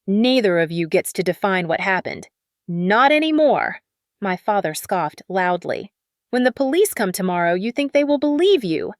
"Neither of you gets to define what happened. Not anymore." My father scoffed loudly. "When the police come tomorrow, you think they will believe you?"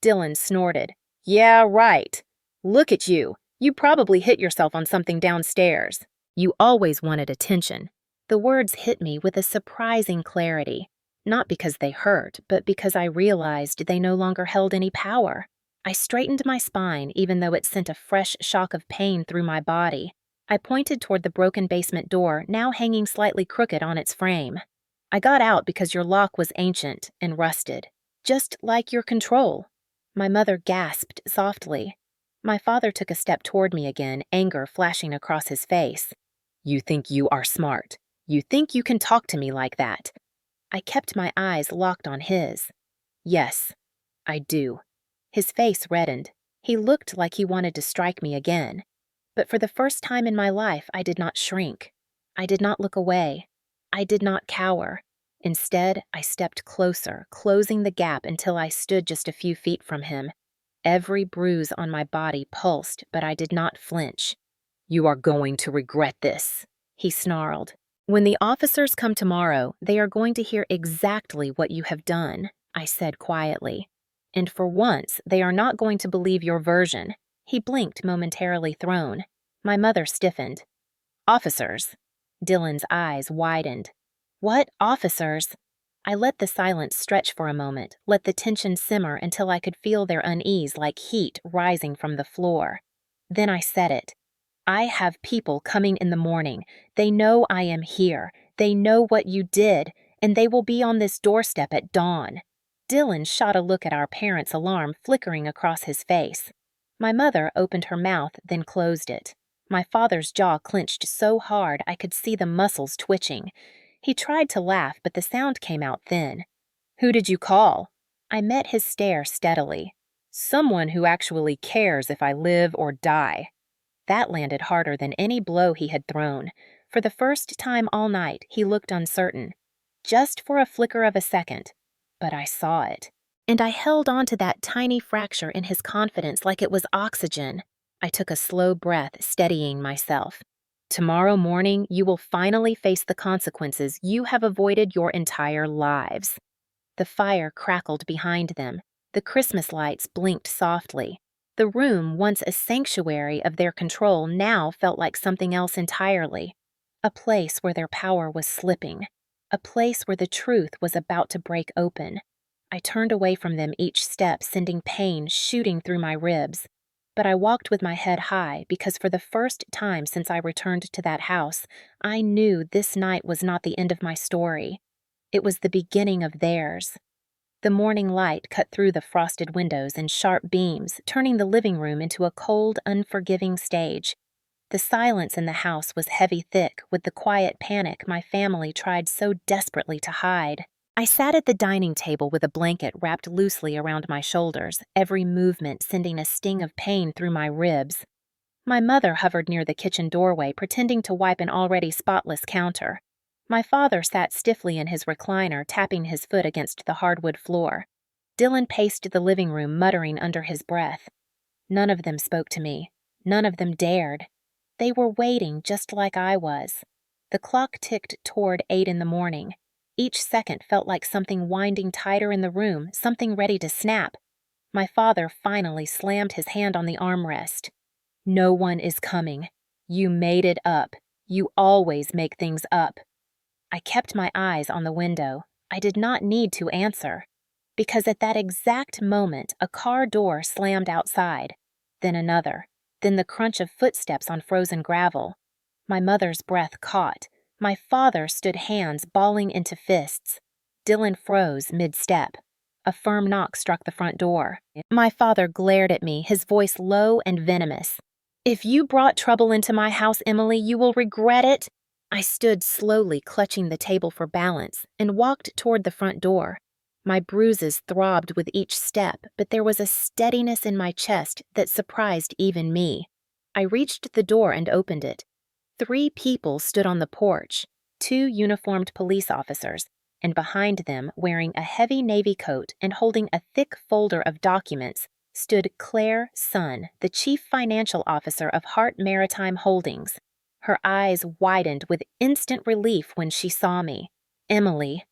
Dylan snorted. "Yeah, right. Look at you. You probably hit yourself on something downstairs. You always wanted attention." The words hit me with a surprising clarity, not because they hurt, but because I realized they no longer held any power. I straightened my spine, even though it sent a fresh shock of pain through my body. I pointed toward the broken basement door, now hanging slightly crooked on its frame. "I got out because your lock was ancient and rusted, just like your control." My mother gasped softly. My father took a step toward me again, anger flashing across his face. "You think you are smart. You think you can talk to me like that." I kept my eyes locked on his. "Yes, I do." His face reddened. He looked like he wanted to strike me again. But for the first time in my life, I did not shrink. I did not look away. I did not cower. Instead, I stepped closer, closing the gap until I stood just a few feet from him. Every bruise on my body pulsed, but I did not flinch. "You are going to regret this," he snarled. "When the officers come tomorrow, they are going to hear exactly what you have done," I said quietly. "And for once, they are not going to believe your version." He blinked, momentarily thrown. My mother stiffened. "Officers?" Dylan's eyes widened. "What officers?" I let the silence stretch for a moment, let the tension simmer until I could feel their unease like heat rising from the floor. Then I said it. "I have people coming in the morning. They know I am here. They know what you did, and they will be on this doorstep at dawn." Dylan shot a look at our parents' alarm flickering across his face. My mother opened her mouth, then closed it. My father's jaw clenched so hard I could see the muscles twitching. He tried to laugh, but the sound came out thin. "Who did you call?" I met his stare steadily. "Someone who actually cares if I live or die." That landed harder than any blow he had thrown. For the first time all night, he looked uncertain. Just for a flicker of a second. But I saw it. And I held on to that tiny fracture in his confidence like it was oxygen. I took a slow breath, steadying myself. "Tomorrow morning, you will finally face the consequences you have avoided your entire lives." The fire crackled behind them. The Christmas lights blinked softly. The room, once a sanctuary of their control, now felt like something else entirely. A place where their power was slipping. A place where the truth was about to break open. I turned away from them each step, sending pain shooting through my ribs. But I walked with my head high because for the first time since I returned to that house, I knew this night was not the end of my story. It was the beginning of theirs. The morning light cut through the frosted windows in sharp beams, turning the living room into a cold, unforgiving stage. The silence in the house was heavy thick with the quiet panic my family tried so desperately to hide. I sat at the dining table with a blanket wrapped loosely around my shoulders, every movement sending a sting of pain through my ribs. My mother hovered near the kitchen doorway, pretending to wipe an already spotless counter. My father sat stiffly in his recliner, tapping his foot against the hardwood floor. Dylan paced the living room, muttering under his breath. None of them spoke to me. None of them dared. They were waiting just like I was. The clock ticked toward 8 in the morning. Each second felt like something winding tighter in the room, something ready to snap. My father finally slammed his hand on the armrest. "No one is coming. You made it up. You always make things up." I kept my eyes on the window. I did not need to answer. Because at that exact moment, a car door slammed outside. Then another. Then the crunch of footsteps on frozen gravel. My mother's breath caught. My father stood hands balling into fists. Dylan froze mid-step. A firm knock struck the front door. My father glared at me, his voice low and venomous. "If you brought trouble into my house, Emily, you will regret it." I stood slowly, clutching the table for balance, and walked toward the front door. My bruises throbbed with each step, but there was a steadiness in my chest that surprised even me. I reached the door and opened it. 3 people stood on the porch, 2 uniformed police officers, and behind them, wearing a heavy navy coat and holding a thick folder of documents, stood Claire Sun, the chief financial officer of Hart Maritime Holdings. Her eyes widened with instant relief when she saw me. "Emily."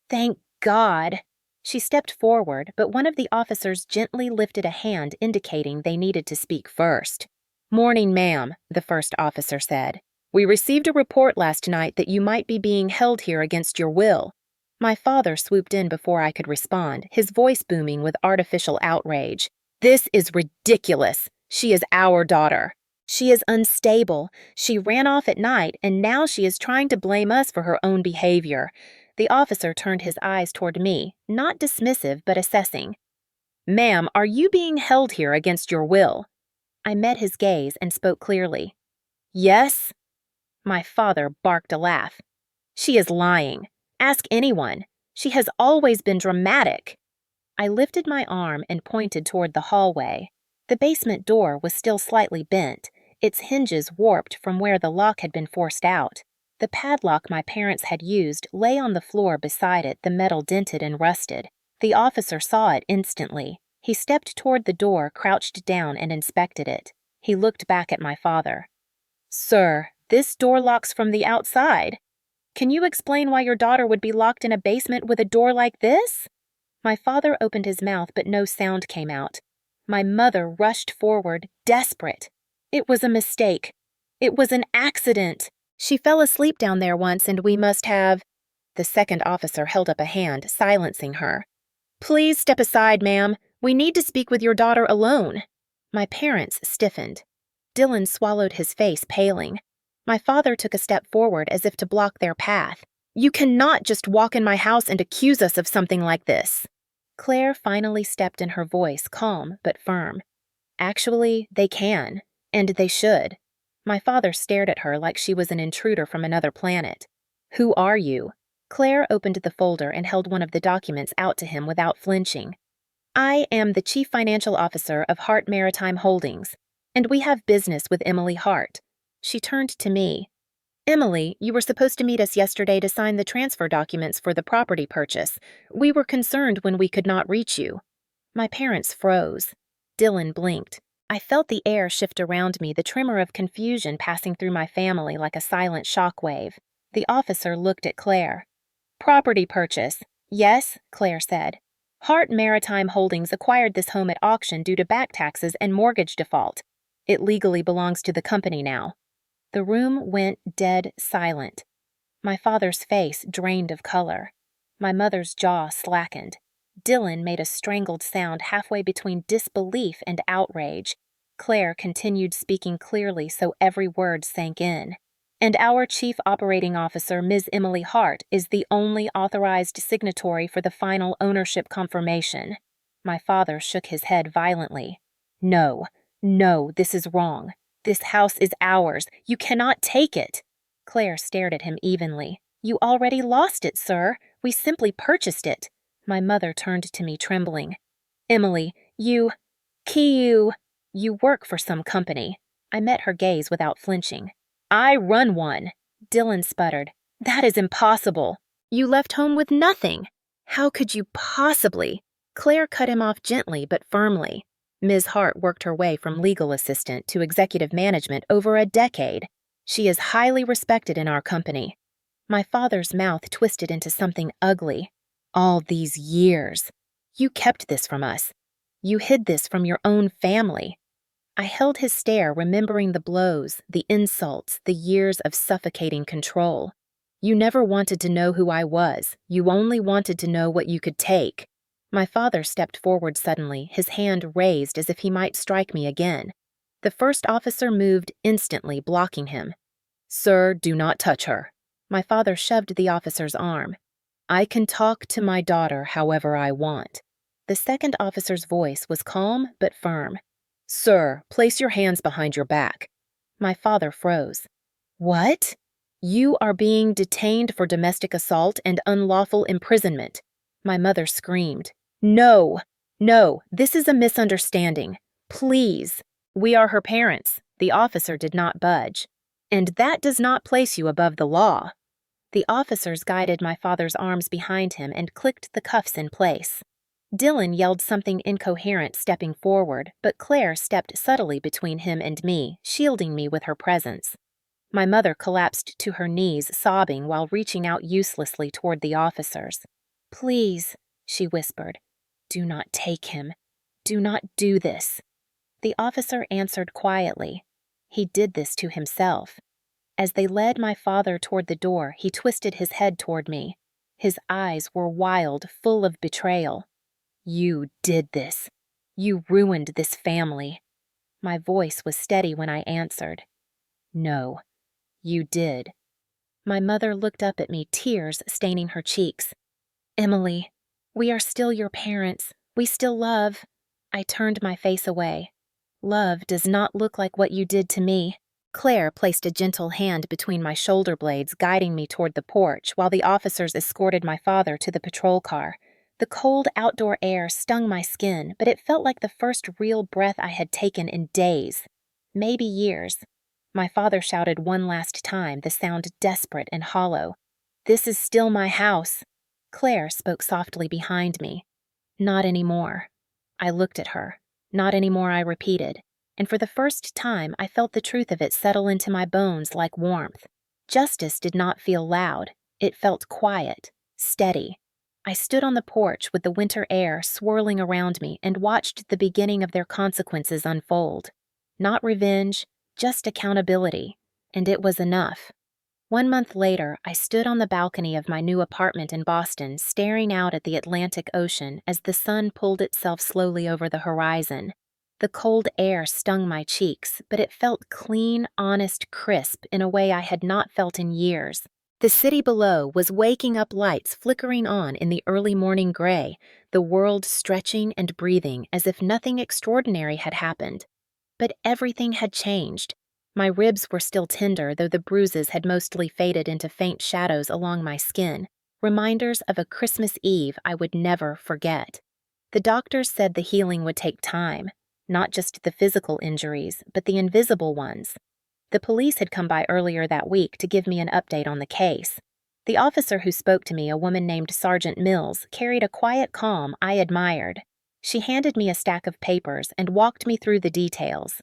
"Thank God." She stepped forward, but one of the officers gently lifted a hand indicating they needed to speak first. "Morning, ma'am," the first officer said. "We received a report last night that you might be being held here against your will." My father swooped in before I could respond, his voice booming with artificial outrage. "This is ridiculous. She is our daughter. She is unstable. She ran off at night, and now she is trying to blame us for her own behavior." The officer turned his eyes toward me, not dismissive but assessing. "Ma'am, are you being held here against your will?" I met his gaze and spoke clearly. "Yes." My father barked a laugh. "She is lying. Ask anyone. She has always been dramatic." I lifted my arm and pointed toward the hallway. The basement door was still slightly bent, its hinges warped from where the lock had been forced out. The padlock my parents had used lay on the floor beside it, the metal dented and rusted. The officer saw it instantly. He stepped toward the door, crouched down, and inspected it. He looked back at my father. "Sir, this door locks from the outside. Can you explain why your daughter would be locked in a basement with a door like this?" My father opened his mouth, but no sound came out. My mother rushed forward, desperate. "It was a mistake. It was an accident. She fell asleep down there once and we must have—" The second officer held up a hand, silencing her. "Please step aside, ma'am. We need to speak with your daughter alone." My parents stiffened. Dylan swallowed his face, paling. My father took a step forward as if to block their path. "You cannot just walk in my house and accuse us of something like this." Claire finally stepped in, her voice calm but firm. Actually, they can, and they should. My father stared at her like she was an intruder from another planet. Who are you? Claire opened the folder and held one of the documents out to him without flinching. I am the Chief Financial Officer of Hart Maritime Holdings, and we have business with Emily Hart. She turned to me. Emily, you were supposed to meet us yesterday to sign the transfer documents for the property purchase. We were concerned when we could not reach you. My parents froze. Dylan blinked. I felt the air shift around me, the tremor of confusion passing through my family like a silent shockwave. The officer looked at Claire. Property purchase. Yes, Claire said. Hart Maritime Holdings acquired this home at auction due to back taxes and mortgage default. It legally belongs to the company now. The room went dead silent. My father's face drained of color. My mother's jaw slackened. Dylan made a strangled sound halfway between disbelief and outrage. Claire continued speaking clearly so every word sank in. And our Chief Operating Officer, Ms. Emily Hart, is the only authorized signatory for the final ownership confirmation. My father shook his head violently. No, this is wrong. This house is ours. You cannot take it. Claire stared at him evenly. You already lost it, sir. We simply purchased it. My mother turned to me trembling. Emily, you work for some company. I met her gaze without flinching. I run one. Dylan sputtered. That is impossible. You left home with nothing. How could you possibly? Claire cut him off gently but firmly. Ms. Hart worked her way from legal assistant to executive management over a decade. She is highly respected in our company. My father's mouth twisted into something ugly. All these years. You kept this from us. You hid this from your own family. I held his stare, remembering the blows, the insults, the years of suffocating control. You never wanted to know who I was. You only wanted to know what you could take. My father stepped forward suddenly, his hand raised as if he might strike me again. The first officer moved instantly, blocking him. Sir, do not touch her. My father shoved the officer's arm. I can talk to my daughter however I want. The second officer's voice was calm but firm. Sir, place your hands behind your back. My father froze. What? You are being detained for domestic assault and unlawful imprisonment. My mother screamed. No, this is a misunderstanding. Please. We are her parents. The officer did not budge. And that does not place you above the law. The officers guided my father's arms behind him and clicked the cuffs in place. Dylan yelled something incoherent, stepping forward, but Claire stepped subtly between him and me, shielding me with her presence. My mother collapsed to her knees, sobbing while reaching out uselessly toward the officers. Please, she whispered, do not take him. Do not do this. The officer answered quietly. He did this to himself. As they led my father toward the door, he twisted his head toward me. His eyes were wild, full of betrayal. You did this. You ruined this family. My voice was steady when I answered. No, you did. My mother looked up at me, tears staining her cheeks. Emily, we are still your parents. We still love. I turned my face away. Love does not look like what you did to me. Claire placed a gentle hand between my shoulder blades, guiding me toward the porch while the officers escorted my father to the patrol car. The cold outdoor air stung my skin, but it felt like the first real breath I had taken in days, maybe years. My father shouted one last time, the sound desperate and hollow. This is still my house. Claire spoke softly behind me. Not anymore. I looked at her. Not anymore, I repeated, and for the first time I felt the truth of it settle into my bones like warmth. Justice did not feel loud. It felt quiet, steady. I stood on the porch with the winter air swirling around me and watched the beginning of their consequences unfold. Not revenge, just accountability, and it was enough. 1 month later, I stood on the balcony of my new apartment in Boston, staring out at the Atlantic Ocean as the sun pulled itself slowly over the horizon. The cold air stung my cheeks, but it felt clean, honest, crisp in a way I had not felt in years. The city below was waking up, lights flickering on in the early morning gray, the world stretching and breathing as if nothing extraordinary had happened. But everything had changed. My ribs were still tender, though the bruises had mostly faded into faint shadows along my skin, reminders of a Christmas Eve I would never forget. The doctors said the healing would take time, not just the physical injuries, but the invisible ones. The police had come by earlier that week to give me an update on the case. The officer who spoke to me, a woman named Sergeant Mills, carried a quiet calm I admired. She handed me a stack of papers and walked me through the details.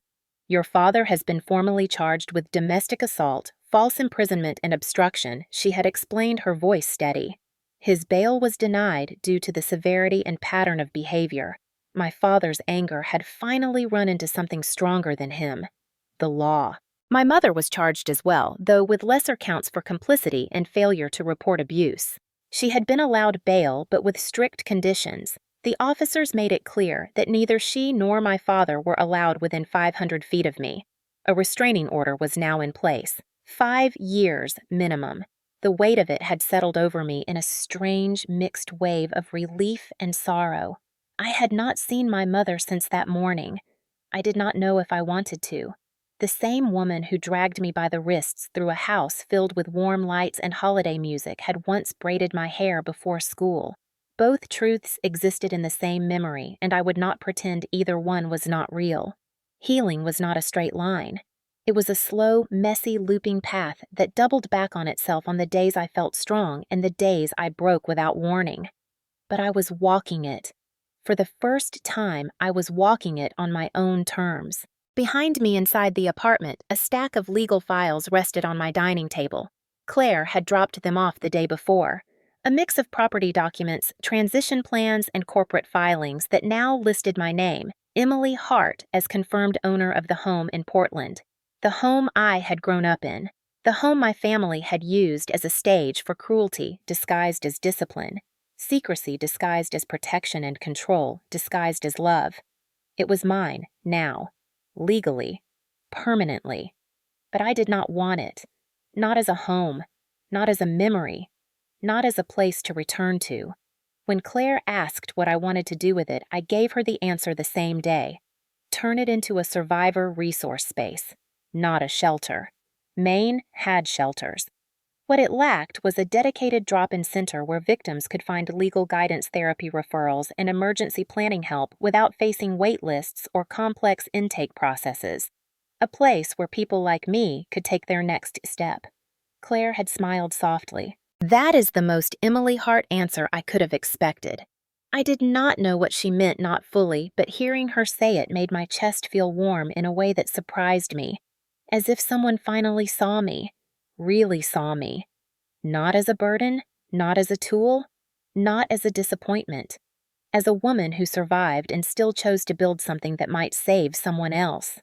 Your father has been formally charged with domestic assault, false imprisonment, and obstruction, she had explained, her voice steady. His bail was denied due to the severity and pattern of behavior. My father's anger had finally run into something stronger than him: the law. My mother was charged as well, though with lesser counts for complicity and failure to report abuse. She had been allowed bail, but with strict conditions. The officers made it clear that neither she nor my father were allowed within 500 feet of me. A restraining order was now in place. 5 years minimum. The weight of it had settled over me in a strange, mixed wave of relief and sorrow. I had not seen my mother since that morning. I did not know if I wanted to. The same woman who dragged me by the wrists through a house filled with warm lights and holiday music had once braided my hair before school. Both truths existed in the same memory, and I would not pretend either one was not real. Healing was not a straight line. It was a slow, messy, looping path that doubled back on itself on the days I felt strong and the days I broke without warning. But I was walking it. For the first time, I was walking it on my own terms. Behind me inside the apartment, a stack of legal files rested on my dining table. Claire had dropped them off the day before. A mix of property documents, transition plans, and corporate filings that now listed my name, Emily Hart, as confirmed owner of the home in Portland. The home I had grown up in. The home my family had used as a stage for cruelty disguised as discipline. Secrecy disguised as protection, and control disguised as love. It was mine, now. Legally, permanently. But I did not want it. Not as a home, not as a memory, not as a place to return to. When Claire asked what I wanted to do with it, I gave her the answer the same day. Turn it into a survivor resource space, not a shelter. Maine had shelters. What it lacked was a dedicated drop-in center where victims could find legal guidance, therapy referrals, and emergency planning help without facing wait lists or complex intake processes. A place where people like me could take their next step. Claire had smiled softly. That is the most Emily Hart answer I could have expected. I did not know what she meant, not fully, but hearing her say it made my chest feel warm in a way that surprised me. As if someone finally saw me. Really saw me. Not as a burden, not as a tool, not as a disappointment. As a woman who survived and still chose to build something that might save someone else.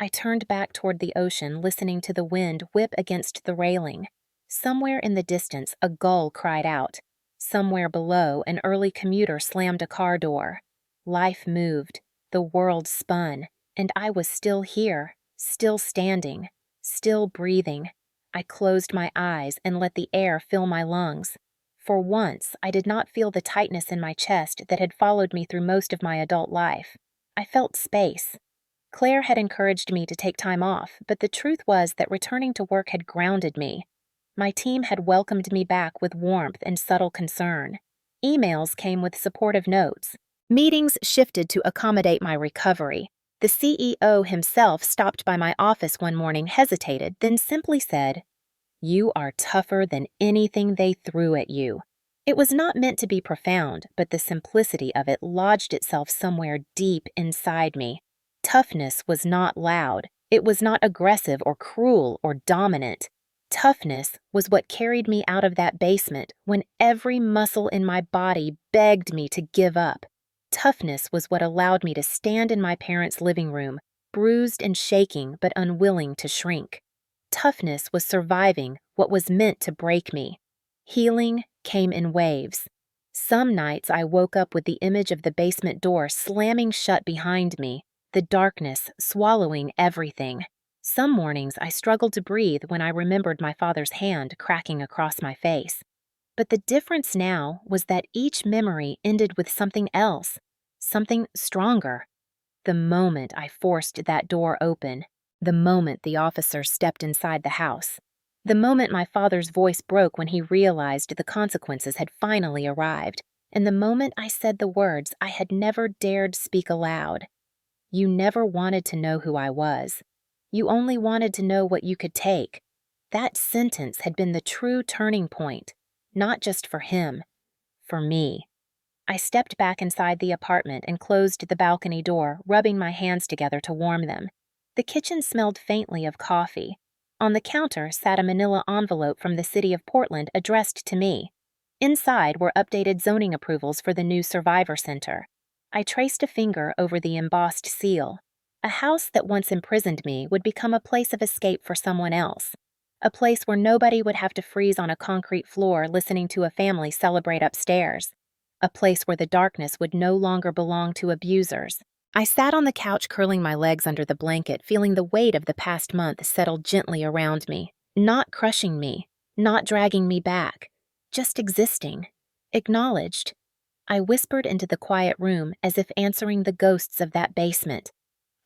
I turned back toward the ocean, listening to the wind whip against the railing. Somewhere in the distance, a gull cried out. Somewhere below, an early commuter slammed a car door. Life moved, the world spun, and I was still here, still standing, still breathing. I closed my eyes and let the air fill my lungs. For once, I did not feel the tightness in my chest that had followed me through most of my adult life. I felt space. Claire had encouraged me to take time off, but the truth was that returning to work had grounded me. My team had welcomed me back with warmth and subtle concern. Emails came with supportive notes. Meetings shifted to accommodate my recovery. The CEO himself stopped by my office one morning, hesitated, then simply said, "You are tougher than anything they threw at you." It was not meant to be profound, but the simplicity of it lodged itself somewhere deep inside me. Toughness was not loud. It was not aggressive or cruel or dominant. Toughness was what carried me out of that basement when every muscle in my body begged me to give up. Toughness was what allowed me to stand in my parents' living room, bruised and shaking but unwilling to shrink. Toughness was surviving what was meant to break me. Healing came in waves. Some nights I woke up with the image of the basement door slamming shut behind me, the darkness swallowing everything. Some mornings I struggled to breathe when I remembered my father's hand cracking across my face. But the difference now was that each memory ended with something else, something stronger. The moment I forced that door open, the moment the officer stepped inside the house, the moment my father's voice broke when he realized the consequences had finally arrived, and the moment I said the words I had never dared speak aloud. You never wanted to know who I was. You only wanted to know what you could take. That sentence had been the true turning point, not just for him, for me. I stepped back inside the apartment and closed the balcony door, rubbing my hands together to warm them. The kitchen smelled faintly of coffee. On the counter sat a manila envelope from the city of Portland addressed to me. Inside were updated zoning approvals for the new Survivor Center. I traced a finger over the embossed seal. A house that once imprisoned me would become a place of escape for someone else. A place where nobody would have to freeze on a concrete floor listening to a family celebrate upstairs. A place where the darkness would no longer belong to abusers. I sat on the couch curling my legs under the blanket, feeling the weight of the past month settle gently around me, not crushing me, not dragging me back, just existing, acknowledged. I whispered into the quiet room as if answering the ghosts of that basement.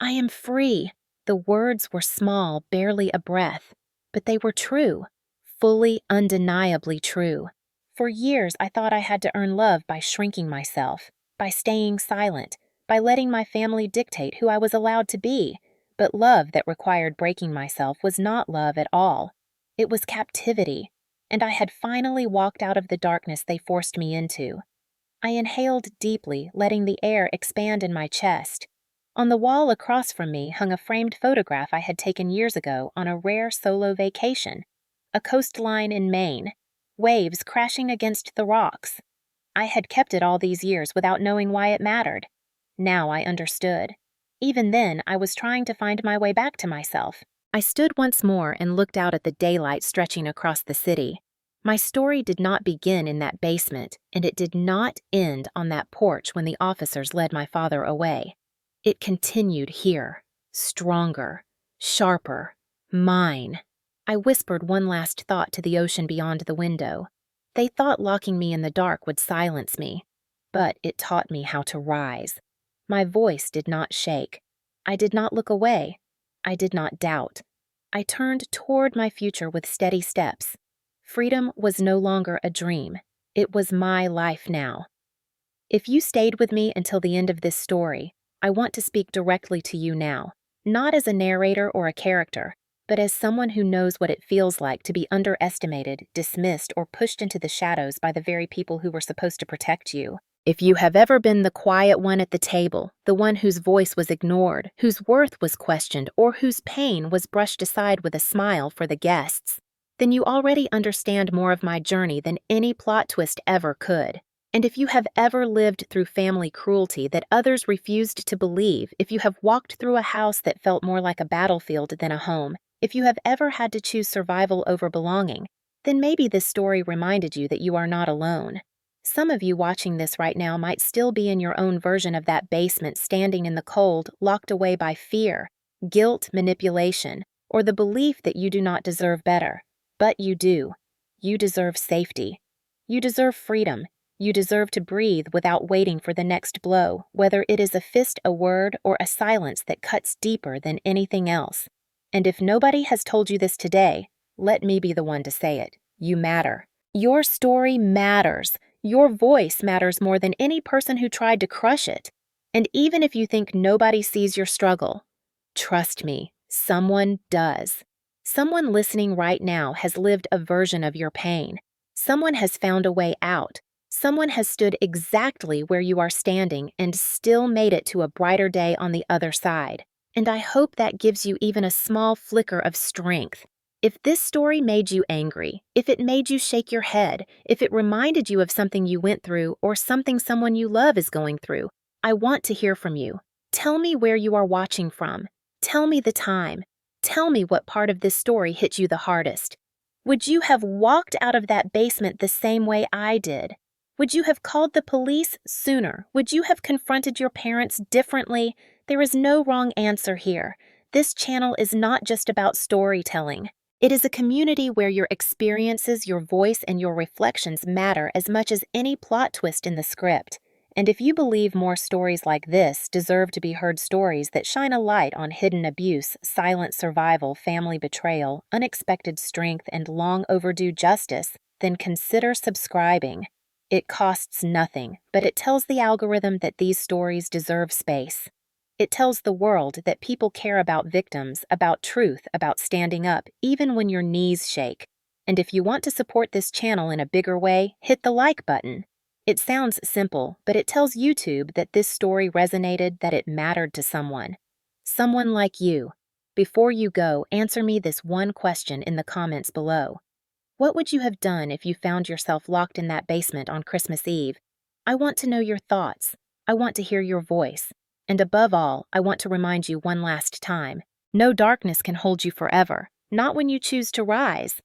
I am free. The words were small, barely a breath, but they were true, fully, undeniably true. For years, I thought I had to earn love by shrinking myself, by staying silent, by letting my family dictate who I was allowed to be. But love that required breaking myself was not love at all. It was captivity, and I had finally walked out of the darkness they forced me into. I inhaled deeply, letting the air expand in my chest. On the wall across from me hung a framed photograph I had taken years ago on a rare solo vacation. A coastline in Maine. Waves crashing against the rocks. I had kept it all these years without knowing why it mattered. Now I understood. Even then, I was trying to find my way back to myself. I stood once more and looked out at the daylight stretching across the city. My story did not begin in that basement, and it did not end on that porch when the officers led my father away. It continued here, stronger, sharper, mine. I whispered one last thought to the ocean beyond the window. They thought locking me in the dark would silence me, but it taught me how to rise. My voice did not shake. I did not look away. I did not doubt. I turned toward my future with steady steps. Freedom was no longer a dream. It was my life now. If you stayed with me until the end of this story, I want to speak directly to you now, not as a narrator or a character, but as someone who knows what it feels like to be underestimated, dismissed, or pushed into the shadows by the very people who were supposed to protect you. If you have ever been the quiet one at the table, the one whose voice was ignored, whose worth was questioned, or whose pain was brushed aside with a smile for the guests, then you already understand more of my journey than any plot twist ever could. And if you have ever lived through family cruelty that others refused to believe, if you have walked through a house that felt more like a battlefield than a home, if you have ever had to choose survival over belonging, then maybe this story reminded you that you are not alone. Some of you watching this right now might still be in your own version of that basement, standing in the cold, locked away by fear, guilt, manipulation, or the belief that you do not deserve better. But you do. You deserve safety. You deserve freedom. You deserve to breathe without waiting for the next blow, whether it is a fist, a word, or a silence that cuts deeper than anything else. And if nobody has told you this today, let me be the one to say it. You matter. Your story matters. Your voice matters more than any person who tried to crush it. And even if you think nobody sees your struggle, trust me, someone does. Someone listening right now has lived a version of your pain. Someone has found a way out. Someone has stood exactly where you are standing and still made it to a brighter day on the other side. And I hope that gives you even a small flicker of strength. If this story made you angry, if it made you shake your head, if it reminded you of something you went through or something someone you love is going through, I want to hear from you. Tell me where you are watching from. Tell me the time. Tell me what part of this story hit you the hardest. Would you have walked out of that basement the same way I did? Would you have called the police sooner? Would you have confronted your parents differently? There is no wrong answer here. This channel is not just about storytelling. It is a community where your experiences, your voice, and your reflections matter as much as any plot twist in the script. And if you believe more stories like this deserve to be heard, stories that shine a light on hidden abuse, silent survival, family betrayal, unexpected strength, and long overdue justice, then consider subscribing. It costs nothing, but it tells the algorithm that these stories deserve space. It tells the world that people care about victims, about truth, about standing up, even when your knees shake. And if you want to support this channel in a bigger way, hit the like button. It sounds simple, but it tells YouTube that this story resonated, that it mattered to someone. Someone like you. Before you go, answer me this one question in the comments below. What would you have done if you found yourself locked in that basement on Christmas Eve? I want to know your thoughts. I want to hear your voice. And above all, I want to remind you one last time, no darkness can hold you forever, not when you choose to rise.